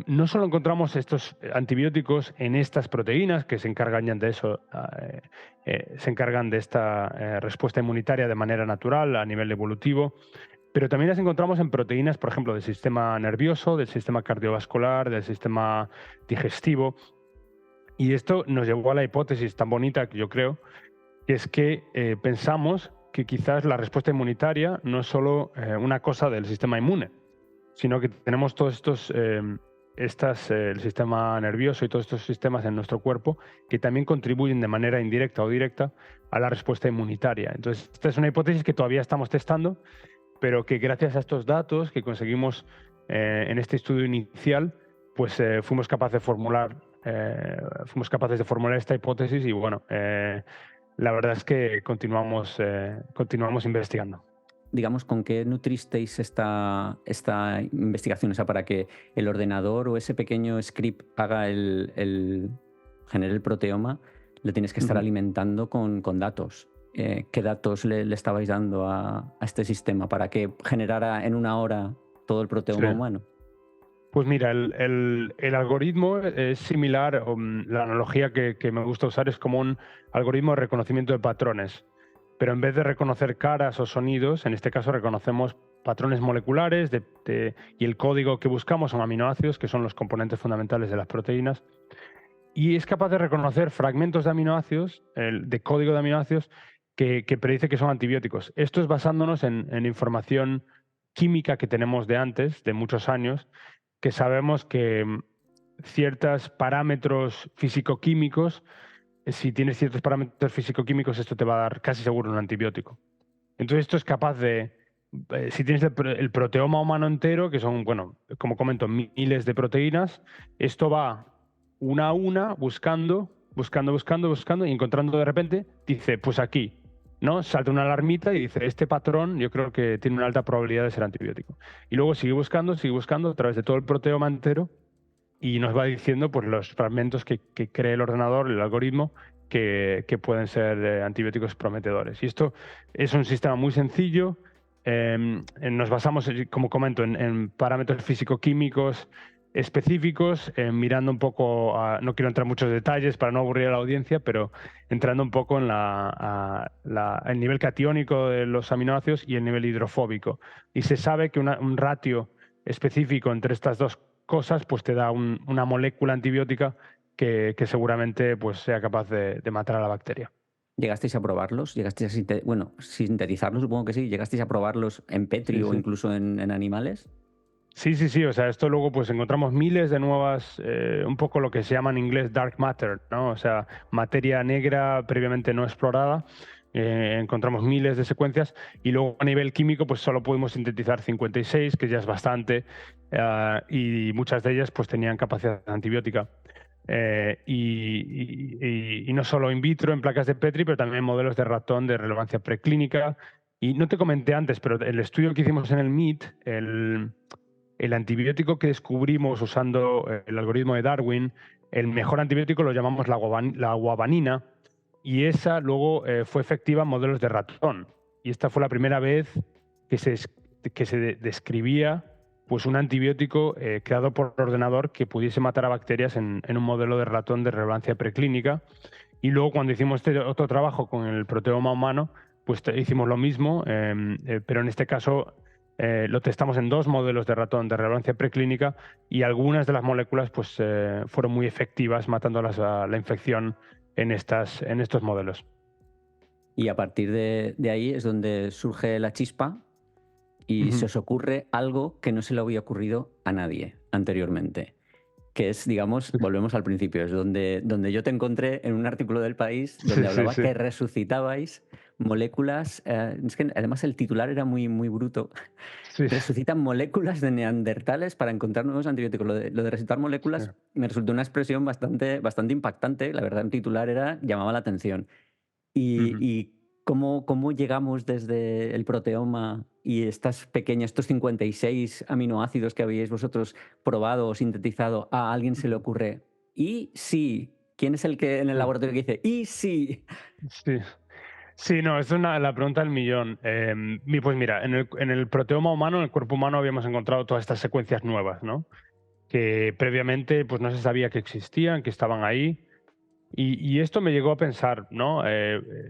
No solo encontramos estos antibióticos en estas proteínas que se encargan ya de eso, se encargan de esta respuesta inmunitaria de manera natural a nivel evolutivo, pero también las encontramos en proteínas, por ejemplo, del sistema nervioso, del sistema cardiovascular, del sistema digestivo. Y esto nos llevó a la hipótesis tan bonita que yo creo, que es que pensamos que quizás la respuesta inmunitaria no es solo una cosa del sistema inmune, sino que tenemos todos estos, el sistema nervioso y todos estos sistemas en nuestro cuerpo que también contribuyen de manera indirecta o directa a la respuesta inmunitaria. Entonces, esta es una hipótesis que todavía estamos testando, pero que gracias a estos datos que conseguimos en este estudio inicial, pues fuimos capaces de formular esta hipótesis y bueno, la verdad es que continuamos investigando.
Digamos, ¿con qué nutristeis esta investigación? O sea, para que el ordenador o ese pequeño script haga genere el proteoma, le tienes que estar alimentando con datos. ¿Qué datos le estabais dando a este sistema para que generara en 1 hora todo el proteoma humano?
Pues mira, el algoritmo es similar, la analogía que me gusta usar es como un algoritmo de reconocimiento de patrones, pero en vez de reconocer caras o sonidos, en este caso reconocemos patrones moleculares y el código que buscamos son aminoácidos, que son los componentes fundamentales de las proteínas, y es capaz de reconocer fragmentos de aminoácidos, de código de aminoácidos, que predice que son antibióticos. Esto es basándonos en información química que tenemos de antes, de muchos años, que sabemos que ciertos parámetros físico-químicos, si tienes ciertos parámetros físico-químicos, esto te va a dar casi seguro un antibiótico. Entonces esto es capaz de, si tienes el proteoma humano entero, que son, bueno, como comento, miles de proteínas, esto va una a una buscando, y encontrando de repente, dice, pues aquí, ¿no? Salta una alarmita y dice, este patrón yo creo que tiene una alta probabilidad de ser antibiótico. Y luego sigue buscando a través de todo el proteoma entero y nos va diciendo pues, los fragmentos que cree el ordenador, el algoritmo, que pueden ser antibióticos prometedores. Y esto es un sistema muy sencillo, nos basamos, como comento, en parámetros físico-químicos específicos, mirando un poco, no quiero entrar en muchos detalles para no aburrir a la audiencia, pero entrando un poco en el nivel catiónico de los aminoácidos y el nivel hidrofóbico. Y se sabe que un ratio específico entre estas dos cosas pues te da una molécula antibiótica que seguramente pues, sea capaz de matar a la bacteria.
¿Llegasteis a probarlos? ¿Llegasteis a sintetizarlos? Supongo que sí. ¿Llegasteis a probarlos en Petri
Sí,
o
sí.
incluso en animales?
Sí. O sea, esto luego pues encontramos miles de nuevas, un poco lo que se llama en inglés dark matter, ¿no? O sea, materia negra previamente no explorada. Encontramos miles de secuencias y luego a nivel químico pues solo pudimos sintetizar 56, que ya es bastante, y muchas de ellas pues tenían capacidad antibiótica. Y no solo in vitro en placas de Petri, pero también en modelos de ratón de relevancia preclínica. Y no te comenté antes, pero el estudio que hicimos en el MIT, el antibiótico que descubrimos usando el algoritmo de Darwin, el mejor antibiótico lo llamamos la guabanina, y esa luego fue efectiva en modelos de ratón. Y esta fue la primera vez que se describía pues, un antibiótico creado por ordenador que pudiese matar a bacterias en un modelo de ratón de relevancia preclínica. Y luego cuando hicimos este otro trabajo con el proteoma humano, pues hicimos lo mismo, pero en este caso lo testamos en 2 modelos de ratón de relevancia preclínica y algunas de las moléculas pues, fueron muy efectivas matando a la infección en estos modelos.
Y a partir de ahí es donde surge la chispa y se os ocurre algo que no se le había ocurrido a nadie anteriormente. Que es, digamos, volvemos al principio, es donde yo te encontré en un artículo del País donde hablaba que resucitabais moléculas, es que además el titular era muy, muy bruto.
Sí,
Resucitan moléculas de neandertales para encontrar nuevos antibióticos. Lo de resucitar
sí.
moléculas me resultó una expresión bastante impactante. La verdad, el titular llamaba la atención. Y cómo llegamos desde el proteoma y estos 56 aminoácidos que habíais vosotros probado o sintetizado, a alguien se le ocurre, ¿y sí? ¿Quién es el que en el laboratorio que dice, y sí?
Sí. Sí, no, es la pregunta del millón. Pues mira, en el proteoma humano, en el cuerpo humano, habíamos encontrado todas estas secuencias nuevas, ¿no? Que previamente pues, no se sabía que existían, que estaban ahí. Y esto me llegó a pensar, ¿no?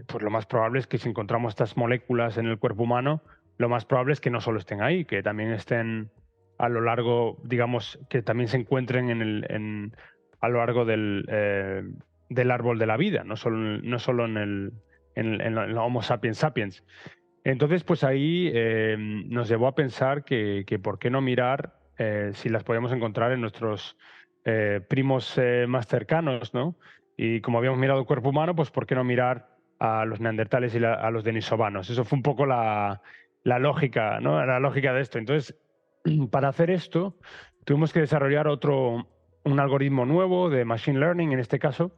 Pues lo más probable es que si encontramos estas moléculas en el cuerpo humano, lo más probable es que no solo estén ahí, que también estén a lo largo, digamos, que también se encuentren a lo largo del árbol de la vida, no solo en la Homo sapiens sapiens. Entonces, pues ahí nos llevó a pensar que por qué no mirar si las podíamos encontrar en nuestros primos más cercanos, ¿no? Y como habíamos mirado el cuerpo humano, pues ¿por qué no mirar a los neandertales y a los denisovanos? Eso fue un poco la lógica, ¿no? La lógica de esto. Entonces, para hacer esto, tuvimos que desarrollar un algoritmo nuevo de machine learning, en este caso,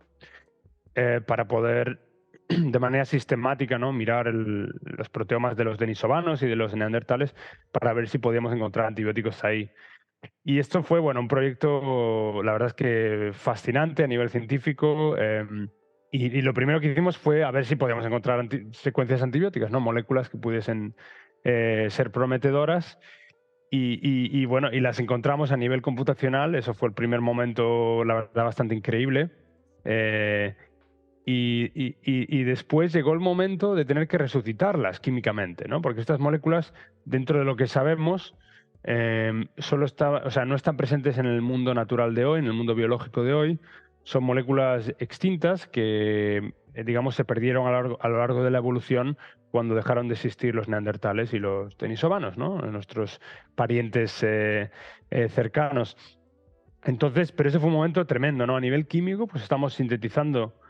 para poder de manera sistemática, ¿no? Mirar los proteomas de los denisovanos y de los neandertales para ver si podíamos encontrar antibióticos ahí. Y esto fue, bueno, un proyecto, la verdad es que fascinante a nivel científico. Y lo primero que hicimos fue a ver si podíamos encontrar secuencias antibióticas, ¿no? Moléculas que pudiesen ser prometedoras. Bueno, y las encontramos a nivel computacional. Eso fue el primer momento, la verdad, bastante increíble. Eh, y después llegó el momento de tener que resucitarlas químicamente, ¿no? Porque estas moléculas, dentro de lo que sabemos, no están presentes en el mundo natural de hoy, en el mundo biológico de hoy. Son moléculas extintas que, digamos, se perdieron a lo largo de la evolución cuando dejaron de existir los neandertales y los denisovanos, ¿no? Nuestros parientes cercanos. Entonces, pero ese fue un momento tremendo, ¿no? A nivel químico, pues estamos sintetizando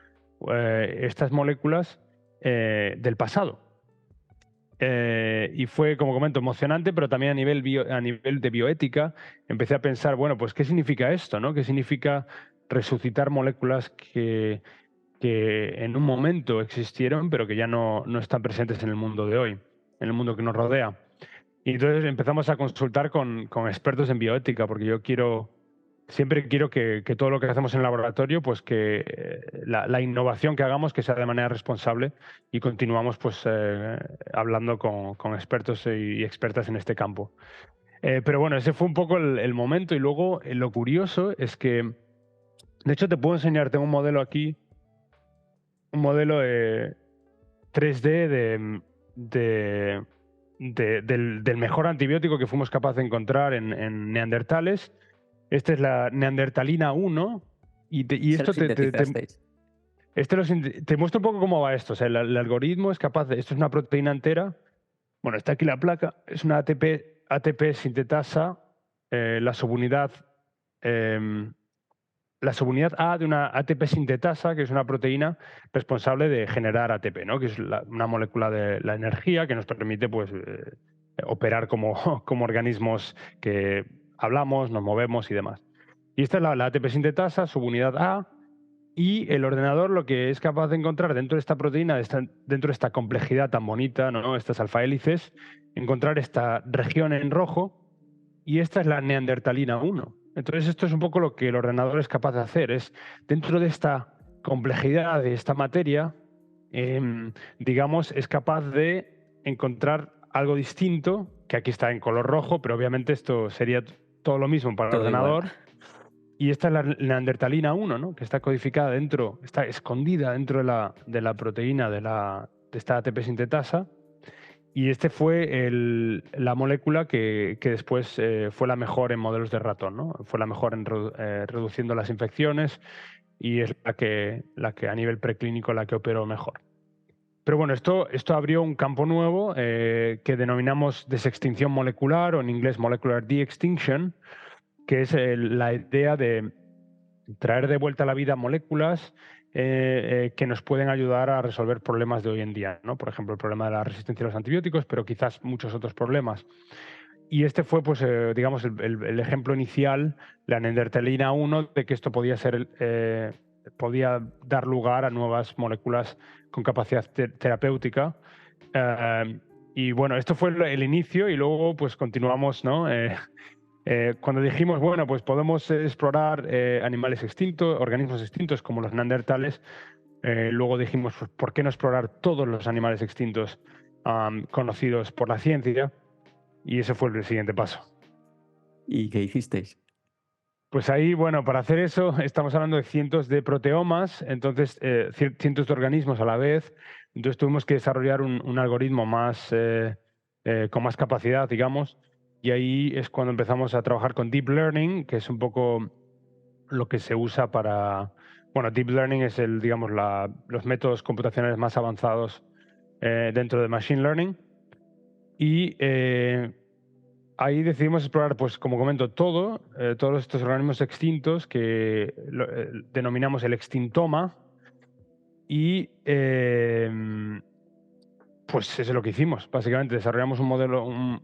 estas moléculas del pasado. Y fue, como comento, emocionante, pero también a nivel de bioética empecé a pensar, bueno, pues ¿qué significa esto, no? ¿Qué significa resucitar moléculas que en un momento existieron, pero que ya no están presentes en el mundo de hoy, en el mundo que nos rodea? Y entonces empezamos a consultar con expertos en bioética, porque yo quiero siempre quiero que todo lo que hacemos en el laboratorio, pues que la innovación que hagamos que sea de manera responsable y continuamos pues hablando con expertos y expertas en este campo. Pero bueno, ese fue un poco el momento y luego lo curioso es que, de hecho te puedo enseñar, tengo un modelo aquí, un modelo 3D del mejor antibiótico que fuimos capaces de encontrar en neandertales. Esta es la neandertalina 1 y
Se lo
esto
sintetizasteis.
te muestra un poco cómo va esto. O sea, el algoritmo es capaz de... Esto es una proteína entera. Bueno, está aquí la placa. Es una ATP sintetasa, la subunidad... la subunidad A de una ATP sintetasa, que es una proteína responsable de generar ATP, ¿no? Que es una molécula de la energía que nos permite pues, operar como, como organismos que hablamos, nos movemos y demás. Y esta es la ATP sintetasa, subunidad A, y el ordenador lo que es capaz de encontrar dentro de esta proteína, dentro de esta complejidad tan bonita, ¿no? Estas alfa hélices, encontrar esta región en rojo, y esta es la neandertalina 1. Entonces esto es un poco lo que el ordenador es capaz de hacer, es dentro de esta complejidad de esta materia, digamos, es capaz de encontrar algo distinto, que aquí está en color rojo, pero obviamente esto sería todo lo mismo para el
Todo igual.
ordenador. Y esta es la neandertalina 1, ¿no? Que está codificada dentro, está escondida dentro de la proteína de esta ATP sintetasa. Y este fue la molécula que después fue la mejor en modelos de ratón, ¿no? Fue la mejor en reduciendo las infecciones y es la que a nivel preclínico la que operó mejor. Pero bueno, esto abrió un campo nuevo que denominamos desextinción molecular o en inglés molecular de-extinction, que es la idea de traer de vuelta a la vida moléculas que nos pueden ayudar a resolver problemas de hoy en día, ¿no? Por ejemplo, el problema de la resistencia a los antibióticos, pero quizás muchos otros problemas. Y este fue, pues, digamos, el ejemplo inicial, la neandertalina 1, de que esto podía ser, podía dar lugar a nuevas moléculas con capacidad terapéutica. Y bueno, esto fue el inicio y luego, pues, continuamos, ¿no? Cuando dijimos, bueno, pues podemos explorar animales extintos, organismos extintos como los neandertales, luego dijimos, pues, ¿por qué no explorar todos los animales extintos conocidos por la ciencia? Y ese fue el siguiente paso.
¿Y qué hicisteis?
Pues ahí, bueno, para hacer eso estamos hablando de cientos de proteomas, entonces cientos de organismos a la vez. Entonces tuvimos que desarrollar un algoritmo más, con más capacidad, digamos, y ahí es cuando empezamos a trabajar con Deep Learning, que es un poco lo que se usa para... Bueno, Deep Learning es digamos, los métodos computacionales más avanzados dentro de Machine Learning. Y ahí decidimos explorar, pues como comento, todos estos organismos extintos que denominamos el extintoma y pues eso es lo que hicimos. Básicamente desarrollamos un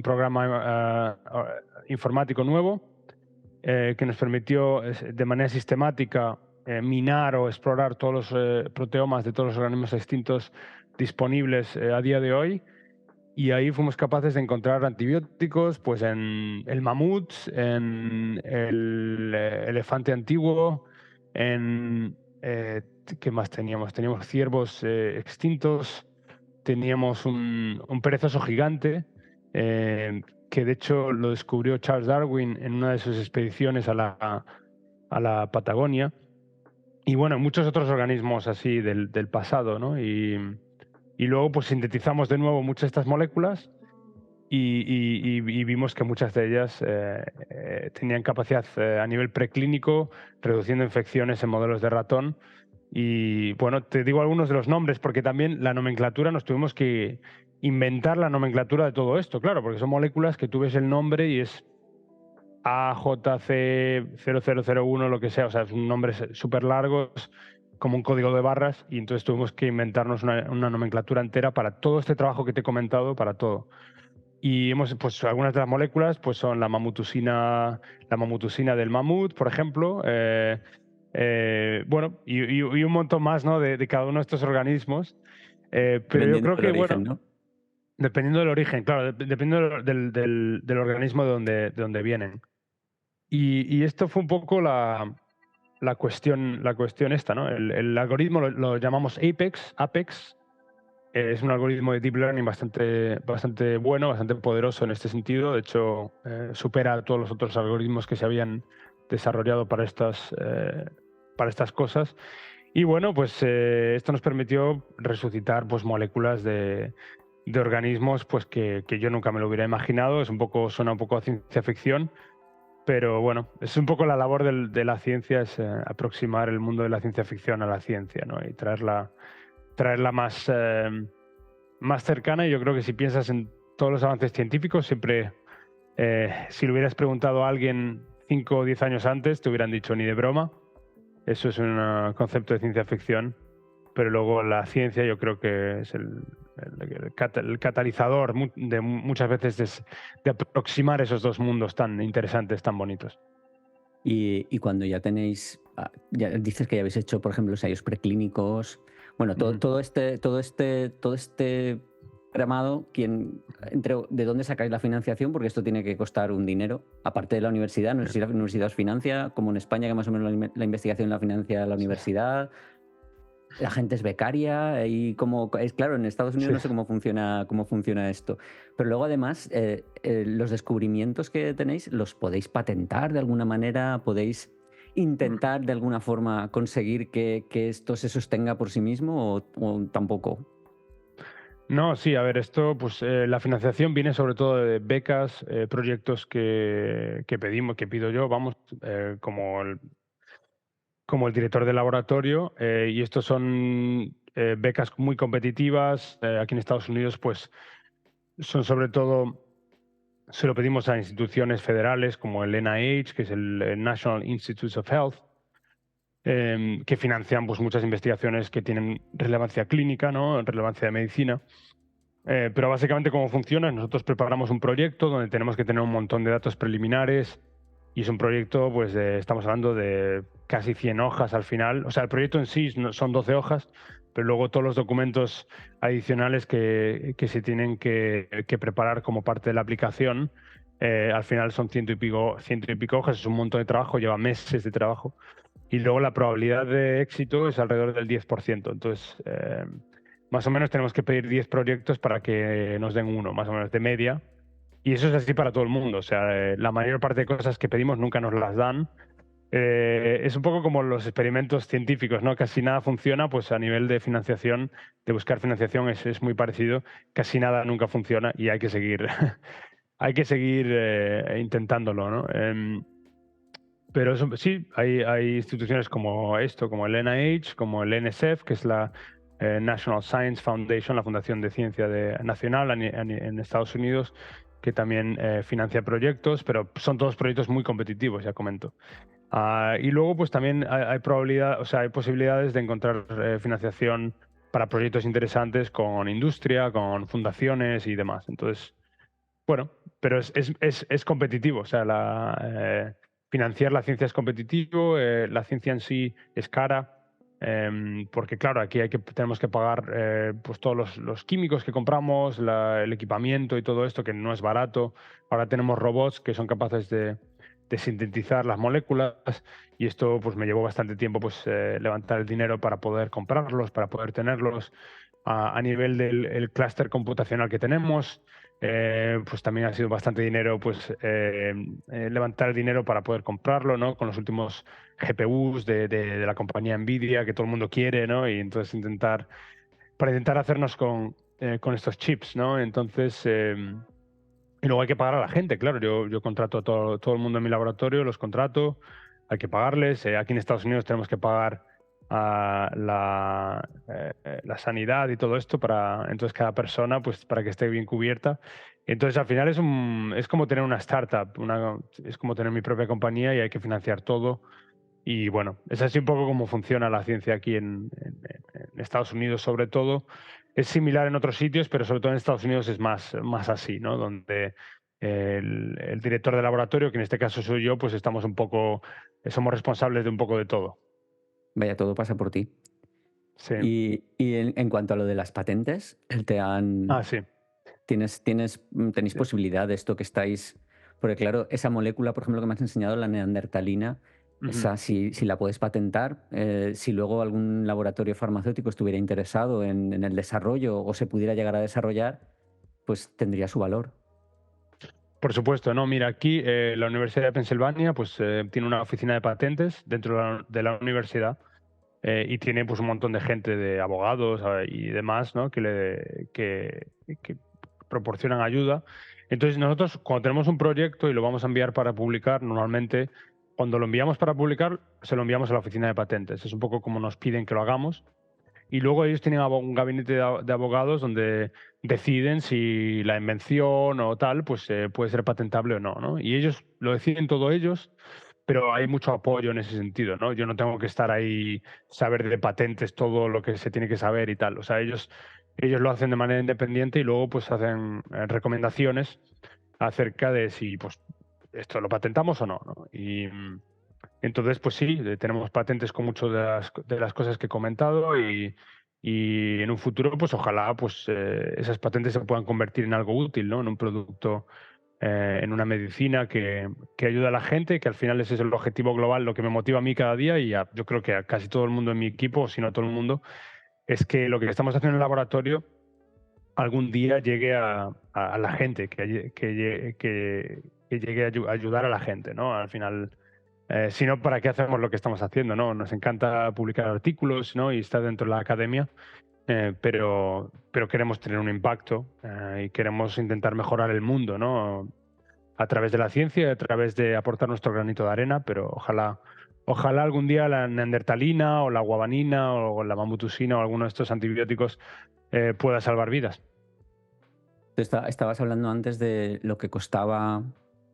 programa informático nuevo que nos permitió de manera sistemática minar o explorar todos los proteomas de todos los organismos extintos disponibles a día de hoy. Y ahí fuimos capaces de encontrar antibióticos pues en el mamut, en el elefante antiguo, en... ¿qué más teníamos? Teníamos ciervos extintos, teníamos un perezoso gigante, que de hecho lo descubrió Charles Darwin en una de sus expediciones a la Patagonia. Y bueno, muchos otros organismos así del pasado, ¿no? Y luego pues sintetizamos de nuevo muchas de estas moléculas y vimos que muchas de ellas tenían capacidad a nivel preclínico, reduciendo infecciones en modelos de ratón. Y bueno, te digo algunos de los nombres porque también la nomenclatura nos tuvimos que inventar la nomenclatura de todo esto, claro, porque son moléculas que tú ves el nombre y es AJC0001, lo que sea, o sea, son nombres súper largos, como un código de barras, y entonces tuvimos que inventarnos una nomenclatura entera para todo este trabajo que te he comentado, para todo. Y pues algunas de las moléculas pues son la mamutusina del mamut, por ejemplo, bueno, y un montón más, ¿no? de cada uno de estos organismos. Pero yo
Dependiendo
creo
del
que,
origen,
bueno,
¿no?
dependiendo del origen, claro, dependiendo del organismo de donde vienen. Y esto fue un poco la cuestión esta, ¿no? El algoritmo lo llamamos Apex. Es un algoritmo de deep learning bastante bueno, bastante poderoso en este sentido. De hecho, supera a todos los otros algoritmos que se habían desarrollado para estas cosas. Y bueno, pues esto nos permitió resucitar pues, moléculas de organismos pues, que yo nunca me lo hubiera imaginado. Suena un poco a ciencia ficción, pero bueno, es un poco la labor de la ciencia, es aproximar el mundo de la ciencia ficción a la ciencia, ¿no? Y traerla más cercana. Y yo creo que si piensas en todos los avances científicos, siempre, si le hubieras preguntado a alguien 5 o 10 años antes, te hubieran dicho ni de broma. Eso es un concepto de ciencia ficción, pero luego la ciencia yo creo que es el catalizador de muchas veces de aproximar esos dos mundos tan interesantes, tan bonitos.
Y cuando ya tenéis, ya dices que ya habéis hecho, por ejemplo, ensayos preclínicos, bueno, todo este tramado, ¿de dónde sacáis la financiación? Porque esto tiene que costar un dinero, aparte de la universidad. No sé si la universidad os financia, como en España, que más o menos la investigación la financia la universidad. La gente es becaria y claro, en Estados Unidos
Sí.
no sé cómo funciona esto. Pero luego además los descubrimientos que tenéis los podéis patentar de alguna manera, podéis intentar de alguna forma conseguir que esto se sostenga por sí mismo o tampoco.
No, sí, a ver, esto, pues la financiación viene sobre todo de becas, proyectos que pido yo, vamos, como el director del laboratorio, y estos son becas muy competitivas. Aquí en Estados Unidos, pues son sobre todo, se lo pedimos a instituciones federales como el NIH, que es el National Institutes of Health, que financian pues, muchas investigaciones que tienen relevancia clínica, ¿no? Relevancia de medicina. Pero básicamente cómo funciona, nosotros preparamos un proyecto donde tenemos que tener un montón de datos preliminares y es un proyecto, pues estamos hablando de casi 100 hojas al final. O sea, el proyecto en sí son 12 hojas, pero luego todos los documentos adicionales que se tienen que preparar como parte de la aplicación, al final son ciento y pico hojas, es un montón de trabajo, lleva meses de trabajo. Y luego la probabilidad de éxito es alrededor del 10%. Entonces, más o menos tenemos que pedir 10 proyectos para que nos den uno, más o menos de media. Y eso es así para todo el mundo. O sea, la mayor parte de cosas que pedimos nunca nos las dan. Es un poco como los experimentos científicos, ¿no? Casi nada funciona, pues a nivel de financiación, de buscar financiación es muy parecido. Casi nada nunca funciona y hay que seguir, hay que seguir intentándolo, ¿no? Pero sí, hay instituciones como esto, como el NIH, como el NSF, que es la National Science Foundation, la Fundación de Ciencia Nacional en Estados Unidos, que también financia proyectos, pero son todos proyectos muy competitivos, ya comento. Y luego, pues también hay hay posibilidades de encontrar financiación para proyectos interesantes con industria, con fundaciones y demás. Entonces, bueno, pero es competitivo, o sea, financiar la ciencia es competitivo, la ciencia en sí es cara, porque claro, aquí tenemos que pagar pues todos los químicos que compramos, el equipamiento y todo esto, que no es barato. Ahora tenemos robots que son capaces de sintetizar las moléculas y esto pues me llevó bastante tiempo pues levantar el dinero para poder comprarlos, para poder tenerlos a nivel del clúster computacional que tenemos. Pues también ha sido bastante dinero pues levantar el dinero para poder comprarlo, ¿no? Con los últimos GPUs de la compañía Nvidia que todo el mundo quiere, ¿no? Y entonces para intentar hacernos con estos chips, ¿no? Entonces, y luego hay que pagar a la gente, claro. Yo contrato a todo el mundo en mi laboratorio, los contrato, hay que pagarles. Aquí en Estados Unidos tenemos que pagar a la sanidad y todo esto entonces cada persona pues para que esté bien cubierta. Entonces al final es como tener una startup, es como tener mi propia compañía y hay que financiar todo. Y bueno, es así un poco como funciona la ciencia aquí en Estados Unidos sobre todo. Es similar en otros sitios, pero sobre todo en Estados Unidos es más así, ¿no? Donde el director de laboratorio, que en este caso soy yo, pues somos responsables de un poco de todo.
Vaya, todo pasa por ti.
Sí.
Y en cuanto a lo de las patentes,
Sí.
tenéis
Sí.
posibilidad de esto que estáis, Porque claro, esa molécula, por ejemplo, que me has enseñado, la neandertalina,
Ujú.
esa, si la puedes patentar, si luego algún laboratorio farmacéutico estuviera interesado en el desarrollo o se pudiera llegar a desarrollar, pues tendría su valor.
Por supuesto, no, mira, aquí la Universidad de Pensilvania pues tiene una oficina de patentes dentro de la universidad y tiene pues un montón de gente, de abogados y demás, ¿no? Que proporcionan ayuda. Entonces nosotros cuando tenemos un proyecto y lo vamos a enviar para publicar, normalmente cuando lo enviamos para publicar se lo enviamos a la oficina de patentes. Es un poco como nos piden que lo hagamos. Y luego ellos tienen un gabinete de abogados donde deciden si la invención o tal, pues puede ser patentable o no, ¿no? Y ellos lo deciden todo ellos, pero hay mucho apoyo en ese sentido, ¿no? Yo no tengo que estar ahí, saber de patentes todo lo que se tiene que saber y tal. O sea, ellos lo hacen de manera independiente y luego pues hacen recomendaciones acerca de si pues esto lo patentamos o no, ¿no? Entonces, pues sí, tenemos patentes con muchas de las cosas que he comentado y en un futuro, pues ojalá pues, esas patentes se puedan convertir en algo útil, ¿no? En un producto, en una medicina que ayuda a la gente, que al final ese es el objetivo global, lo que me motiva a mí cada día yo creo que a casi todo el mundo en mi equipo, si no a todo el mundo, es que lo que estamos haciendo en el laboratorio algún día llegue a la gente, que llegue a ayudar a la gente, ¿no? Al final, si no, ¿para qué hacemos lo que estamos haciendo, no? Nos encanta publicar artículos, ¿no? Y estar dentro de la academia, pero queremos tener un impacto y queremos intentar mejorar el mundo, ¿no? A través de la ciencia, a través de aportar nuestro granito de arena, pero ojalá algún día la neandertalina o la guabanina o la mambutusina o alguno de estos antibióticos pueda salvar vidas.
Estabas hablando antes de lo que costaba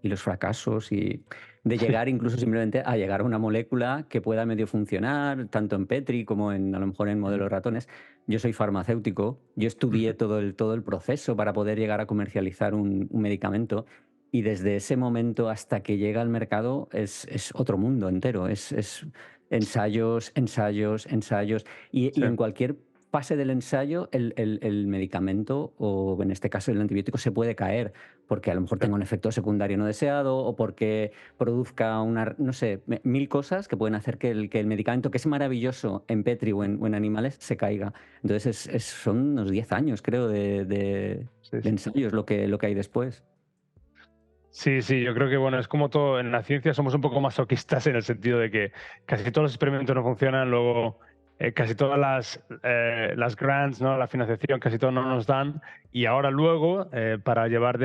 y los fracasos y de llegar incluso simplemente a llegar a una molécula que pueda medio funcionar, tanto en Petri como a lo mejor en
Ujú,
modelos ratones. Yo soy farmacéutico, yo estudié
ujú.
todo el proceso para poder llegar a comercializar un medicamento y desde ese momento hasta que llega al mercado es otro mundo entero, es ensayos, ensayos, ensayos y
Sí.
en cualquier fase del ensayo el medicamento, o en este caso el antibiótico, se puede caer, porque a lo mejor
Sí.
tenga un efecto secundario no deseado o porque produzca una, no sé, mil cosas que pueden hacer que el medicamento, que es maravilloso en Petri o en animales, se caiga. Entonces son unos 10 años, creo,
Sí,
de
sí.
ensayos lo que hay después.
Sí, sí, yo creo que bueno, es como todo en la ciencia somos un poco masoquistas en el sentido de que casi todos los experimentos no funcionan, luego casi todas las grants, ¿no? La financiación, casi todo no nos dan y ahora luego para llevar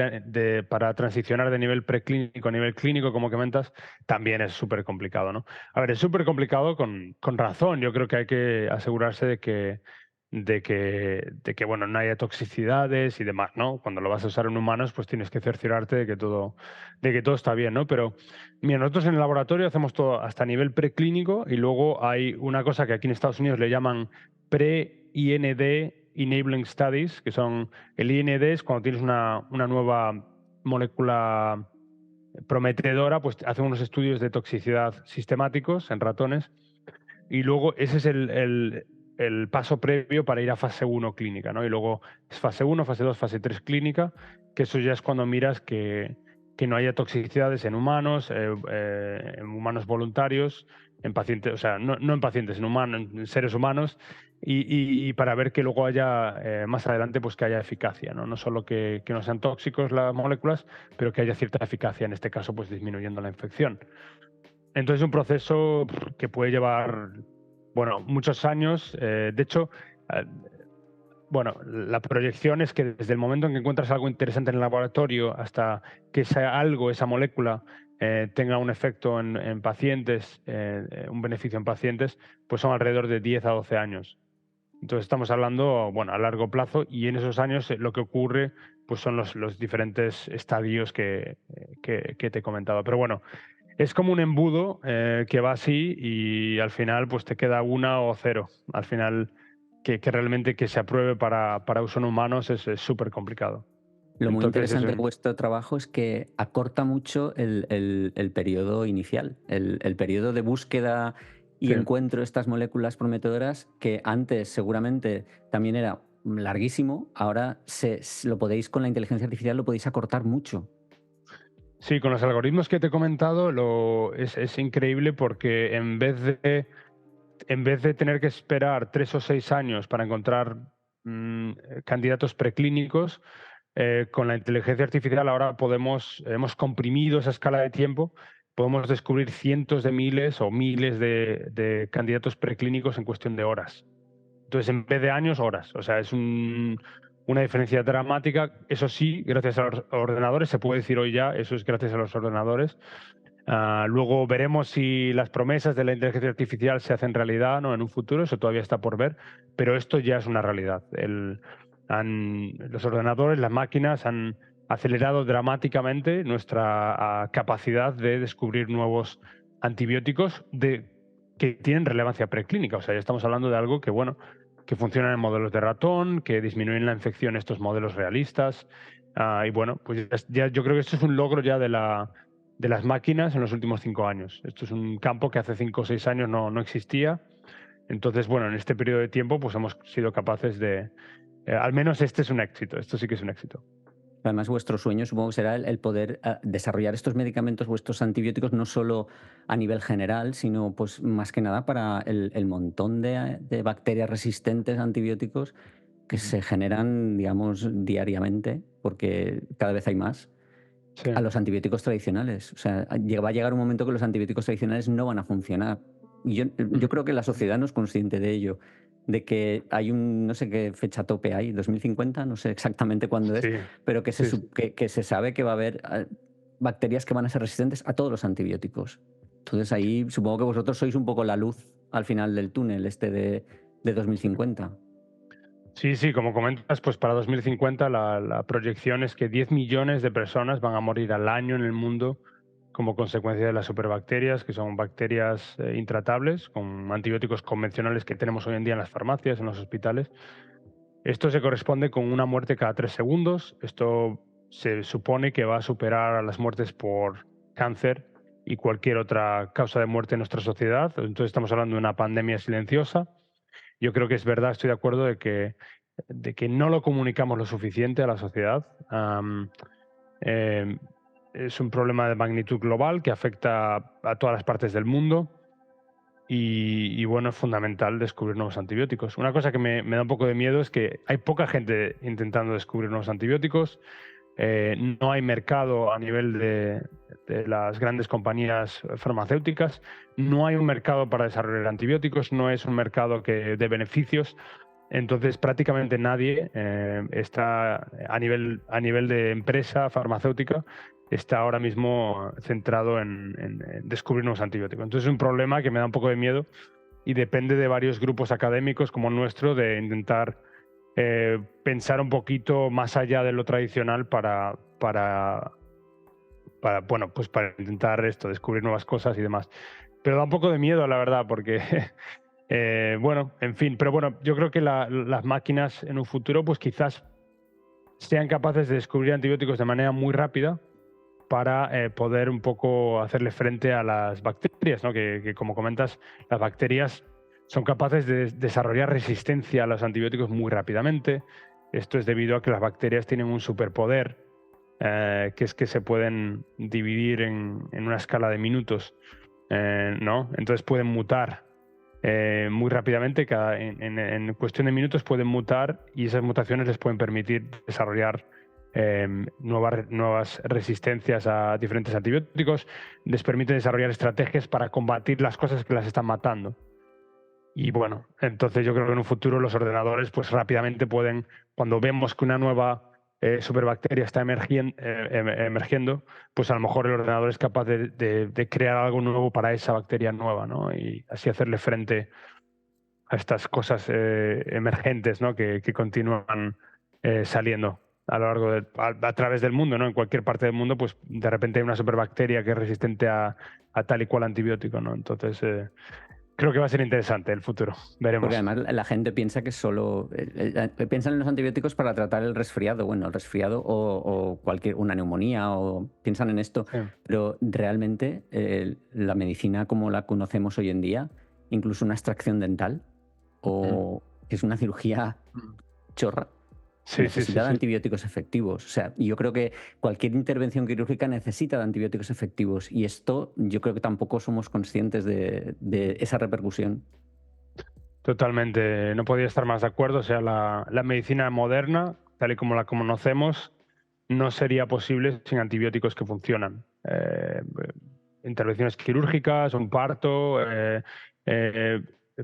para transicionar de nivel preclínico a nivel clínico, como comentas, también es súper complicado, ¿no? A ver, es súper complicado con razón. Yo creo que hay que asegurarse de que bueno, no haya toxicidades y demás, ¿no? Cuando lo vas a usar en humanos, pues tienes que cerciorarte de que todo está bien, ¿no? Pero mira, nosotros en el laboratorio hacemos todo hasta nivel preclínico y luego hay una cosa que aquí en Estados Unidos le llaman pre-IND Enabling Studies, que son el IND es cuando tienes una nueva molécula prometedora, pues hacen unos estudios de toxicidad sistemáticos en ratones y luego ese es el paso previo para ir a fase 1 clínica, ¿no? Y luego es fase 1, fase 2, fase 3 clínica, que eso ya es cuando miras que no haya toxicidades en humanos voluntarios, en pacientes, o sea, no en pacientes, en humanos, en seres humanos, y para ver que luego haya, más adelante, pues que haya eficacia, ¿no? No solo que no sean tóxicos las moléculas, pero que haya cierta eficacia, en este caso, pues disminuyendo la infección. Entonces, es un proceso que puede llevar, bueno, muchos años. De hecho, eh, bueno, la proyección es que desde el momento en que encuentras algo interesante en el laboratorio hasta que esa molécula, tenga un efecto en pacientes, un beneficio en pacientes, pues son alrededor de 10 a 12 años. Entonces estamos hablando, bueno, a largo plazo y en esos años lo que ocurre pues son los diferentes estadios que te he comentado. Pero bueno, es como un embudo que va así y al final pues te queda una o cero. Al final que realmente que se apruebe para uso en humanos es súper complicado.
Lo muy
Entonces
interesante
eso.
de vuestro trabajo es que acorta mucho el periodo inicial, el periodo de búsqueda y
Sí.
encuentro de estas moléculas prometedoras, que antes seguramente también era larguísimo, ahora lo podéis con la inteligencia artificial lo podéis acortar mucho.
Sí, con los algoritmos que te he comentado es increíble porque en vez de tener que esperar 3 o 6 años para encontrar candidatos preclínicos, con la inteligencia artificial ahora hemos comprimido esa escala de tiempo, podemos descubrir cientos de miles o miles de candidatos preclínicos en cuestión de horas. Entonces, en vez de años, horas. O sea, es una diferencia dramática. Eso sí, gracias a los ordenadores, se puede decir hoy ya, eso es gracias a los ordenadores. Luego veremos si las promesas de la inteligencia artificial se hacen realidad, ¿no? En un futuro, eso todavía está por ver, pero esto ya es una realidad. Los ordenadores, las máquinas han acelerado dramáticamente nuestra capacidad de descubrir nuevos antibióticos que tienen relevancia preclínica. O sea, ya estamos hablando de algo que, bueno, que funciona en modelos de ratón, que disminuyen la infección estos modelos realistas. Y bueno, pues yo creo que esto es un logro ya de las máquinas en los últimos 5 años. Esto es un campo que hace 5 o 6 años no existía. Entonces, bueno, en este periodo de tiempo pues hemos sido capaces de... al menos este es un éxito, esto sí que es un éxito.
Además, vuestro sueño supongo que será el poder desarrollar estos medicamentos, vuestros antibióticos, no solo a nivel general, sino pues más que nada para el montón de bacterias resistentes a antibióticos que se generan, digamos, diariamente, porque cada vez hay más,
Sí.
a los antibióticos tradicionales. O sea, va a llegar un momento que los antibióticos tradicionales no van a funcionar. Y yo creo que la sociedad no es consciente de ello, de que hay no sé qué fecha tope hay, 2050, no sé exactamente cuándo es,
Sí,
pero que
sí, sí.
que se sabe que va a haber bacterias que van a ser resistentes a todos los antibióticos. Entonces ahí supongo que vosotros sois un poco la luz al final del túnel de 2050.
Sí, sí, como comentas, pues para 2050 la proyección es que 10 millones de personas van a morir al año en el mundo como consecuencia de las superbacterias, que son bacterias intratables, con antibióticos convencionales que tenemos hoy en día en las farmacias, en los hospitales. Esto se corresponde con una muerte cada 3 segundos. Esto se supone que va a superar a las muertes por cáncer y cualquier otra causa de muerte en nuestra sociedad. Entonces estamos hablando de una pandemia silenciosa. Yo creo que es verdad, estoy de acuerdo de que no lo comunicamos lo suficiente a la sociedad. Eh, es un problema de magnitud global que afecta a todas las partes del mundo y, bueno, es fundamental descubrir nuevos antibióticos. Una cosa que me da un poco de miedo es que hay poca gente intentando descubrir nuevos antibióticos. No hay mercado a nivel de las grandes compañías farmacéuticas, no hay un mercado para desarrollar antibióticos, no es un mercado de beneficios. Entonces, prácticamente nadie está a nivel de empresa farmacéutica, está ahora mismo centrado en descubrir nuevos antibióticos. Entonces, es un problema que me da un poco de miedo y depende de varios grupos académicos como el nuestro de intentar pensar un poquito más allá de lo tradicional bueno, pues para intentar descubrir nuevas cosas y demás. Pero da un poco de miedo, la verdad, porque bueno, en fin, pero bueno, yo creo que las máquinas en un futuro pues quizás sean capaces de descubrir antibióticos de manera muy rápida para poder un poco hacerle frente a las bacterias, ¿no? Que como comentas, las bacterias son capaces de desarrollar resistencia a los antibióticos muy rápidamente. Esto es debido a que las bacterias tienen un superpoder, que es que se pueden dividir en una escala de minutos, ¿no? Entonces pueden mutar muy rápidamente, en cuestión de minutos pueden mutar y esas mutaciones les pueden permitir desarrollar nuevas resistencias a diferentes antibióticos, les permite desarrollar estrategias para combatir las cosas que las están matando. Y bueno, entonces yo creo que en un futuro los ordenadores pues rápidamente pueden, cuando vemos que una nueva superbacteria está emergiendo, pues a lo mejor el ordenador es capaz de crear algo nuevo para esa bacteria nueva, ¿no? Y así hacerle frente a estas cosas emergentes, ¿no? que continúan saliendo a lo largo a través del mundo, ¿no? En cualquier parte del mundo, pues de repente hay una superbacteria que es resistente a tal y cual antibiótico, ¿no? Entonces creo que va a ser interesante el futuro.
Porque
Veremos.
además la gente piensa que solo piensan en los antibióticos para tratar el resfriado, bueno, el resfriado o una neumonía, o piensan en esto,
Sí.
pero realmente la medicina como la conocemos hoy en día, incluso una extracción dental, o que es una cirugía chorra,
Sí, sí, sí,
necesita de
sí.
antibióticos efectivos. O sea, yo creo que cualquier intervención quirúrgica necesita de antibióticos efectivos y esto yo creo que tampoco somos conscientes de esa repercusión.
Totalmente, no podía estar más de acuerdo. O sea, la medicina moderna, tal y como la conocemos, no sería posible sin antibióticos que funcionan. Intervenciones quirúrgicas, un parto, eh,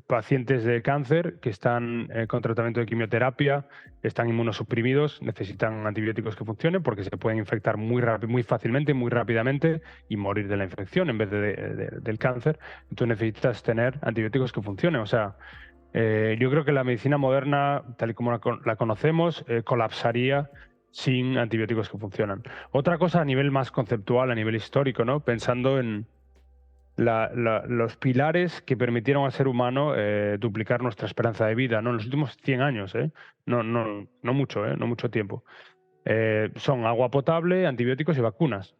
pacientes de cáncer que están con tratamiento de quimioterapia, están inmunosuprimidos, necesitan antibióticos que funcionen porque se pueden infectar muy fácilmente, muy rápidamente y morir de la infección en vez del cáncer. Entonces necesitas tener antibióticos que funcionen. O sea, yo creo que la medicina moderna, tal y como la conocemos, colapsaría sin antibióticos que funcionan. Otra cosa a nivel más conceptual, a nivel histórico, ¿no? Pensando en los pilares que permitieron al ser humano duplicar nuestra esperanza de vida, ¿no? En los últimos 100 años, ¿eh? No mucho, ¿eh? No mucho tiempo. Son agua potable, antibióticos y vacunas.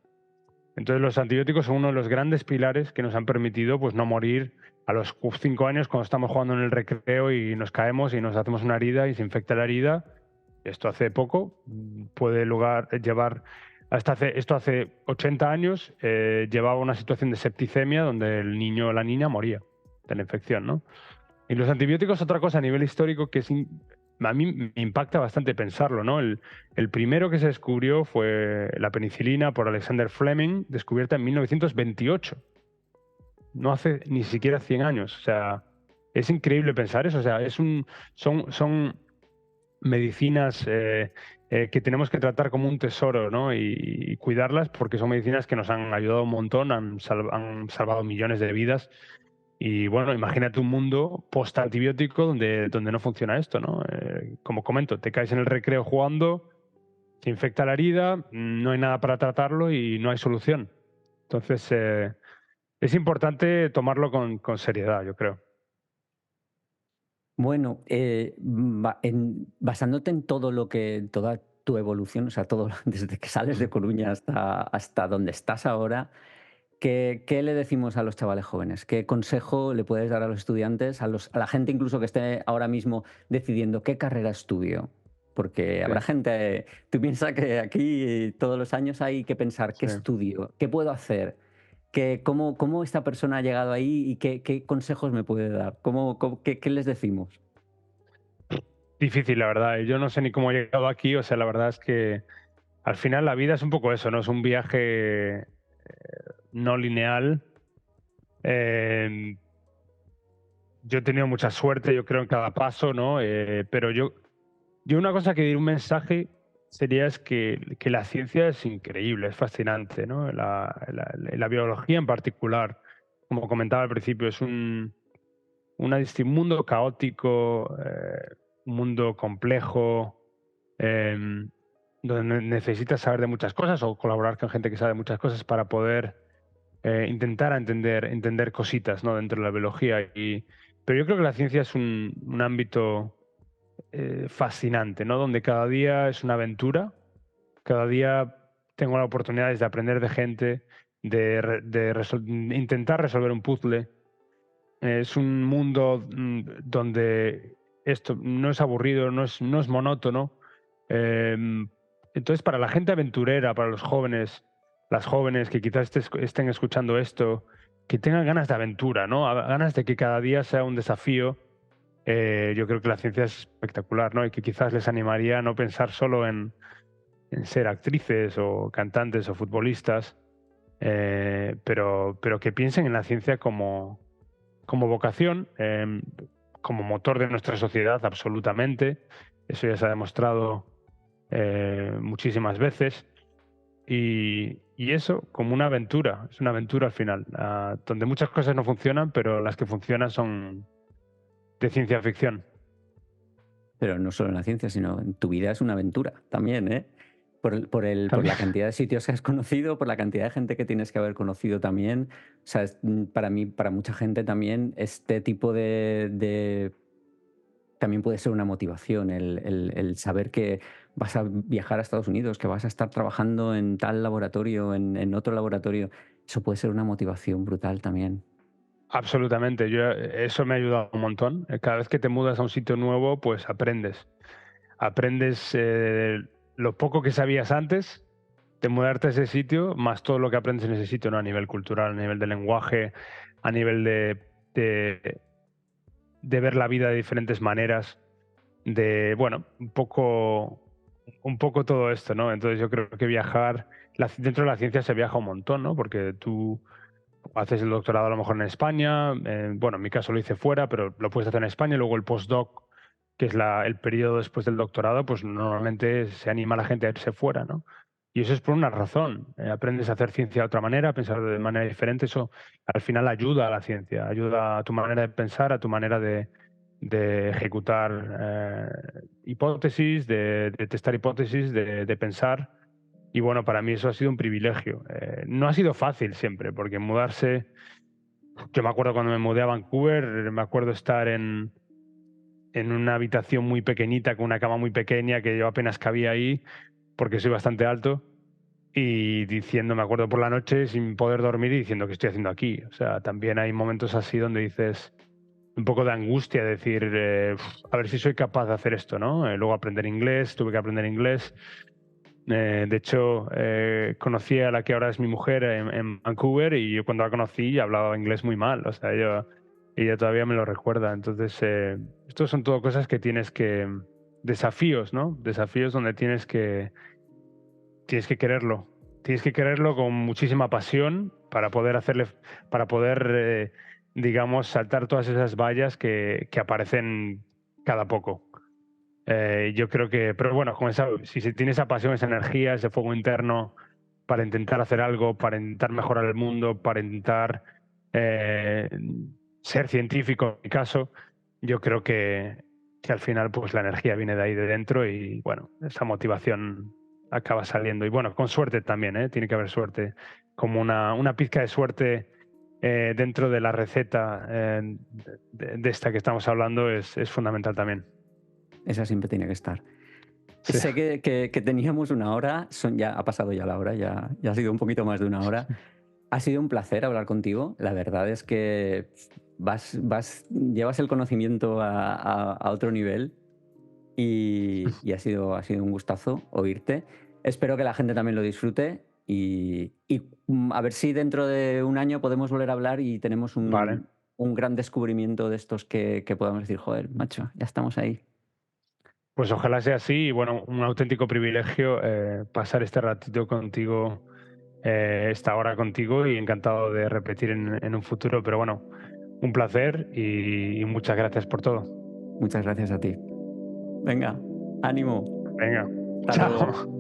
Entonces los antibióticos son uno de los grandes pilares que nos han permitido pues no morir a los 5 años cuando estamos jugando en el recreo y nos caemos y nos hacemos una herida y se infecta la herida. Esto hace poco, puede llevar esto hace 80 años llevaba una situación de septicemia donde el niño o la niña moría de la infección, ¿no? Y los antibióticos, otra cosa a nivel histórico que a mí me impacta bastante pensarlo, ¿no? El primero que se descubrió fue la penicilina por Alexander Fleming, descubierta en 1928. No hace ni siquiera 100 años. O sea, es increíble pensar eso. O sea, son medicinas que tenemos que tratar como un tesoro, ¿no? Y cuidarlas porque son medicinas que nos han ayudado un montón, han salvado millones de vidas. Y bueno, imagínate un mundo post-antibiótico donde no funciona esto, ¿no? Como comento, te caes en el recreo jugando, se infecta la herida, no hay nada para tratarlo y no hay solución. Entonces, es importante tomarlo con seriedad, yo creo.
Bueno, basándote en todo lo que, toda tu evolución, o sea, todo desde que sales de
Mm.
Coruña hasta donde estás ahora, ¿qué le decimos a los chavales jóvenes? ¿Qué consejo le puedes dar a los estudiantes, a la gente incluso que esté ahora mismo decidiendo qué carrera estudio? Porque
Sí,
habrá gente, tú piensas que aquí todos los años hay que pensar, ¿qué
sí.
estudio? ¿Qué puedo hacer? ¿Cómo esta persona ha llegado ahí y qué consejos me puede dar? ¿Qué les decimos?
Difícil, la verdad. Yo no sé ni cómo he llegado aquí. O sea, la verdad es que al final la vida es un poco eso, ¿no? Es un viaje no lineal. Eh, yo he tenido mucha suerte, yo creo, en cada paso, ¿no? Pero yo una cosa que diría, un mensaje sería es que la ciencia es increíble, es fascinante, ¿no? La biología en particular, como comentaba al principio, es un mundo caótico, un mundo complejo, donde necesitas saber de muchas cosas o colaborar con gente que sabe muchas cosas para poder intentar entender cositas, ¿no? Dentro de la biología. Pero yo creo que la ciencia es un ámbito fascinante, ¿no? Donde cada día es una aventura, cada día tengo la oportunidad de aprender de gente, intentar resolver un puzzle. Es un mundo donde esto no es aburrido, no es monótono. Em, entonces, para la gente aventurera, para los jóvenes, las jóvenes que quizás estén escuchando esto, que tengan ganas de aventura, ¿no? Ganas de que cada día sea un desafío, yo creo que la ciencia es espectacular, ¿no? Y que quizás les animaría a no pensar solo en ser actrices o cantantes o futbolistas, pero que piensen en la ciencia como vocación, como motor de nuestra sociedad, absolutamente. Eso ya se ha demostrado muchísimas veces. Y eso, como una aventura, es una aventura al final, donde muchas cosas no funcionan, pero las que funcionan son de ciencia ficción.
Pero no solo en la ciencia, sino en tu vida es una aventura también, ¿eh? Por
También.
la cantidad de sitios que has conocido, por la cantidad de gente que tienes que haber conocido también. O sea, para mí, para mucha gente también, este tipo también puede ser una motivación, el saber que vas a viajar a Estados Unidos, que vas a estar trabajando en tal laboratorio, en otro laboratorio. Eso puede ser una motivación brutal también.
Absolutamente, eso me ha ayudado un montón. Cada vez que te mudas a un sitio nuevo, pues aprendes. aprendes lo poco que sabías antes de mudarte a ese sitio, más todo lo que aprendes en ese sitio, ¿no? A nivel cultural, a nivel de lenguaje, a nivel de, de ver la vida de diferentes maneras, de, bueno, un poco todo esto, ¿no? Entonces yo creo que viajar, dentro de la ciencia se viaja un montón, ¿no? Porque tú haces el doctorado a lo mejor en España, bueno, en mi caso lo hice fuera, pero lo puedes hacer en España, y luego el postdoc, que es el periodo después del doctorado, pues normalmente se anima a la gente a irse fuera, ¿no? Y eso es por una razón. Aprendes a hacer ciencia de otra manera, a pensar de manera diferente. Eso al final ayuda a la ciencia, ayuda a tu manera de pensar, a tu manera de ejecutar hipótesis, de testar hipótesis, de pensar. Y bueno, para mí eso ha sido un privilegio. No ha sido fácil siempre, porque mudarse, yo me acuerdo cuando me mudé a Vancouver, me acuerdo estar en una habitación muy pequeñita, con una cama muy pequeña, que yo apenas cabía ahí, porque soy bastante alto, y diciendo, me acuerdo por la noche, sin poder dormir y diciendo, ¿qué estoy haciendo aquí? O sea, también hay momentos así donde dices un poco de angustia, decir, a ver si soy capaz de hacer esto, ¿no? Luego aprender inglés, tuve que aprender inglés. De hecho, conocí a la que ahora es mi mujer en Vancouver, y yo cuando la conocí hablaba inglés muy mal, o sea, ella todavía me lo recuerda. Entonces, estos son todo cosas que desafíos, ¿no? Desafíos donde tienes que quererlo. Tienes que quererlo con muchísima pasión para poder, digamos, saltar todas esas vallas que aparecen cada poco. Yo creo que, pero bueno, si se tiene esa pasión, esa energía, ese fuego interno para intentar hacer algo, para intentar mejorar el mundo, para intentar eh, ser científico, en mi caso, yo creo que al final pues la energía viene de ahí de dentro, y bueno, esa motivación acaba saliendo. Y bueno, con suerte también, ¿eh? Tiene que haber suerte, como una pizca de suerte dentro de la receta de esta que estamos hablando es fundamental también.
Esa siempre tiene que estar.
Sí.
Sé que teníamos una hora, ya ha pasado ya la hora, ya ha sido un poquito más de una hora. Ha sido un placer hablar contigo. La verdad es que llevas el conocimiento a otro nivel y ha sido un gustazo oírte. Espero que la gente también lo disfrute y a ver si dentro de un año podemos volver a hablar y tenemos
Vale.
un gran descubrimiento de estos que podamos decir, joder, macho, ya estamos ahí.
Pues ojalá sea así, y bueno, un auténtico privilegio pasar este ratito contigo, esta hora contigo, y encantado de repetir en un futuro. Pero bueno, un placer y muchas gracias por todo.
Muchas gracias a ti. Venga, ánimo.
Venga,
Hasta
chao.
luego.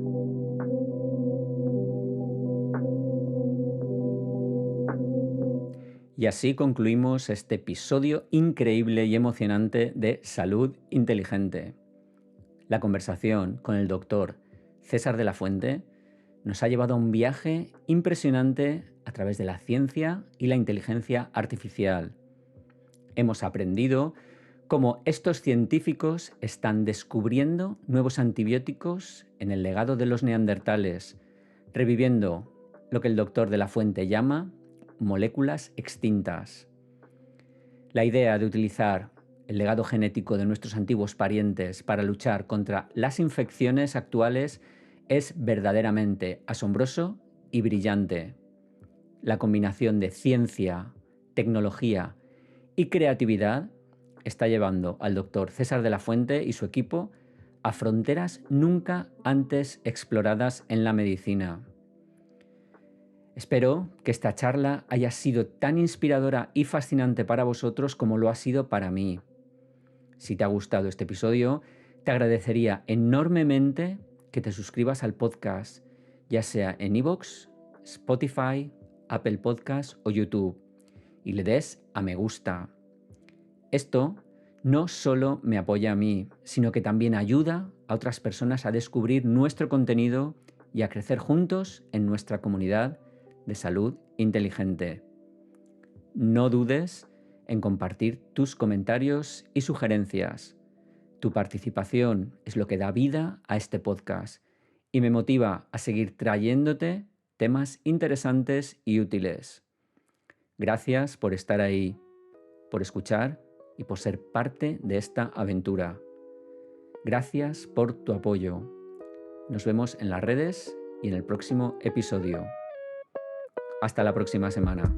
Y así concluimos este episodio increíble y emocionante de Salud Inteligente. La conversación con el doctor César de la Fuente nos ha llevado a un viaje impresionante a través de la ciencia y la inteligencia artificial. Hemos aprendido cómo estos científicos están descubriendo nuevos antibióticos en el legado de los neandertales, reviviendo lo que el doctor de la Fuente llama moléculas extintas. La idea de utilizar el legado genético de nuestros antiguos parientes para luchar contra las infecciones actuales es verdaderamente asombroso y brillante. La combinación de ciencia, tecnología y creatividad está llevando al doctor César de la Fuente y su equipo a fronteras nunca antes exploradas en la medicina. Espero que esta charla haya sido tan inspiradora y fascinante para vosotros como lo ha sido para mí. Si te ha gustado este episodio, te agradecería enormemente que te suscribas al podcast, ya sea en iVoox, Spotify, Apple Podcasts o YouTube, y le des a me gusta. Esto no solo me apoya a mí, sino que también ayuda a otras personas a descubrir nuestro contenido y a crecer juntos en nuestra comunidad de salud inteligente. No dudes en compartir tus comentarios y sugerencias. Tu participación es lo que da vida a este podcast y me motiva a seguir trayéndote temas interesantes y útiles. Gracias por estar ahí, por escuchar y por ser parte de esta aventura. Gracias por tu apoyo. Nos vemos en las redes y en el próximo episodio. Hasta la próxima semana.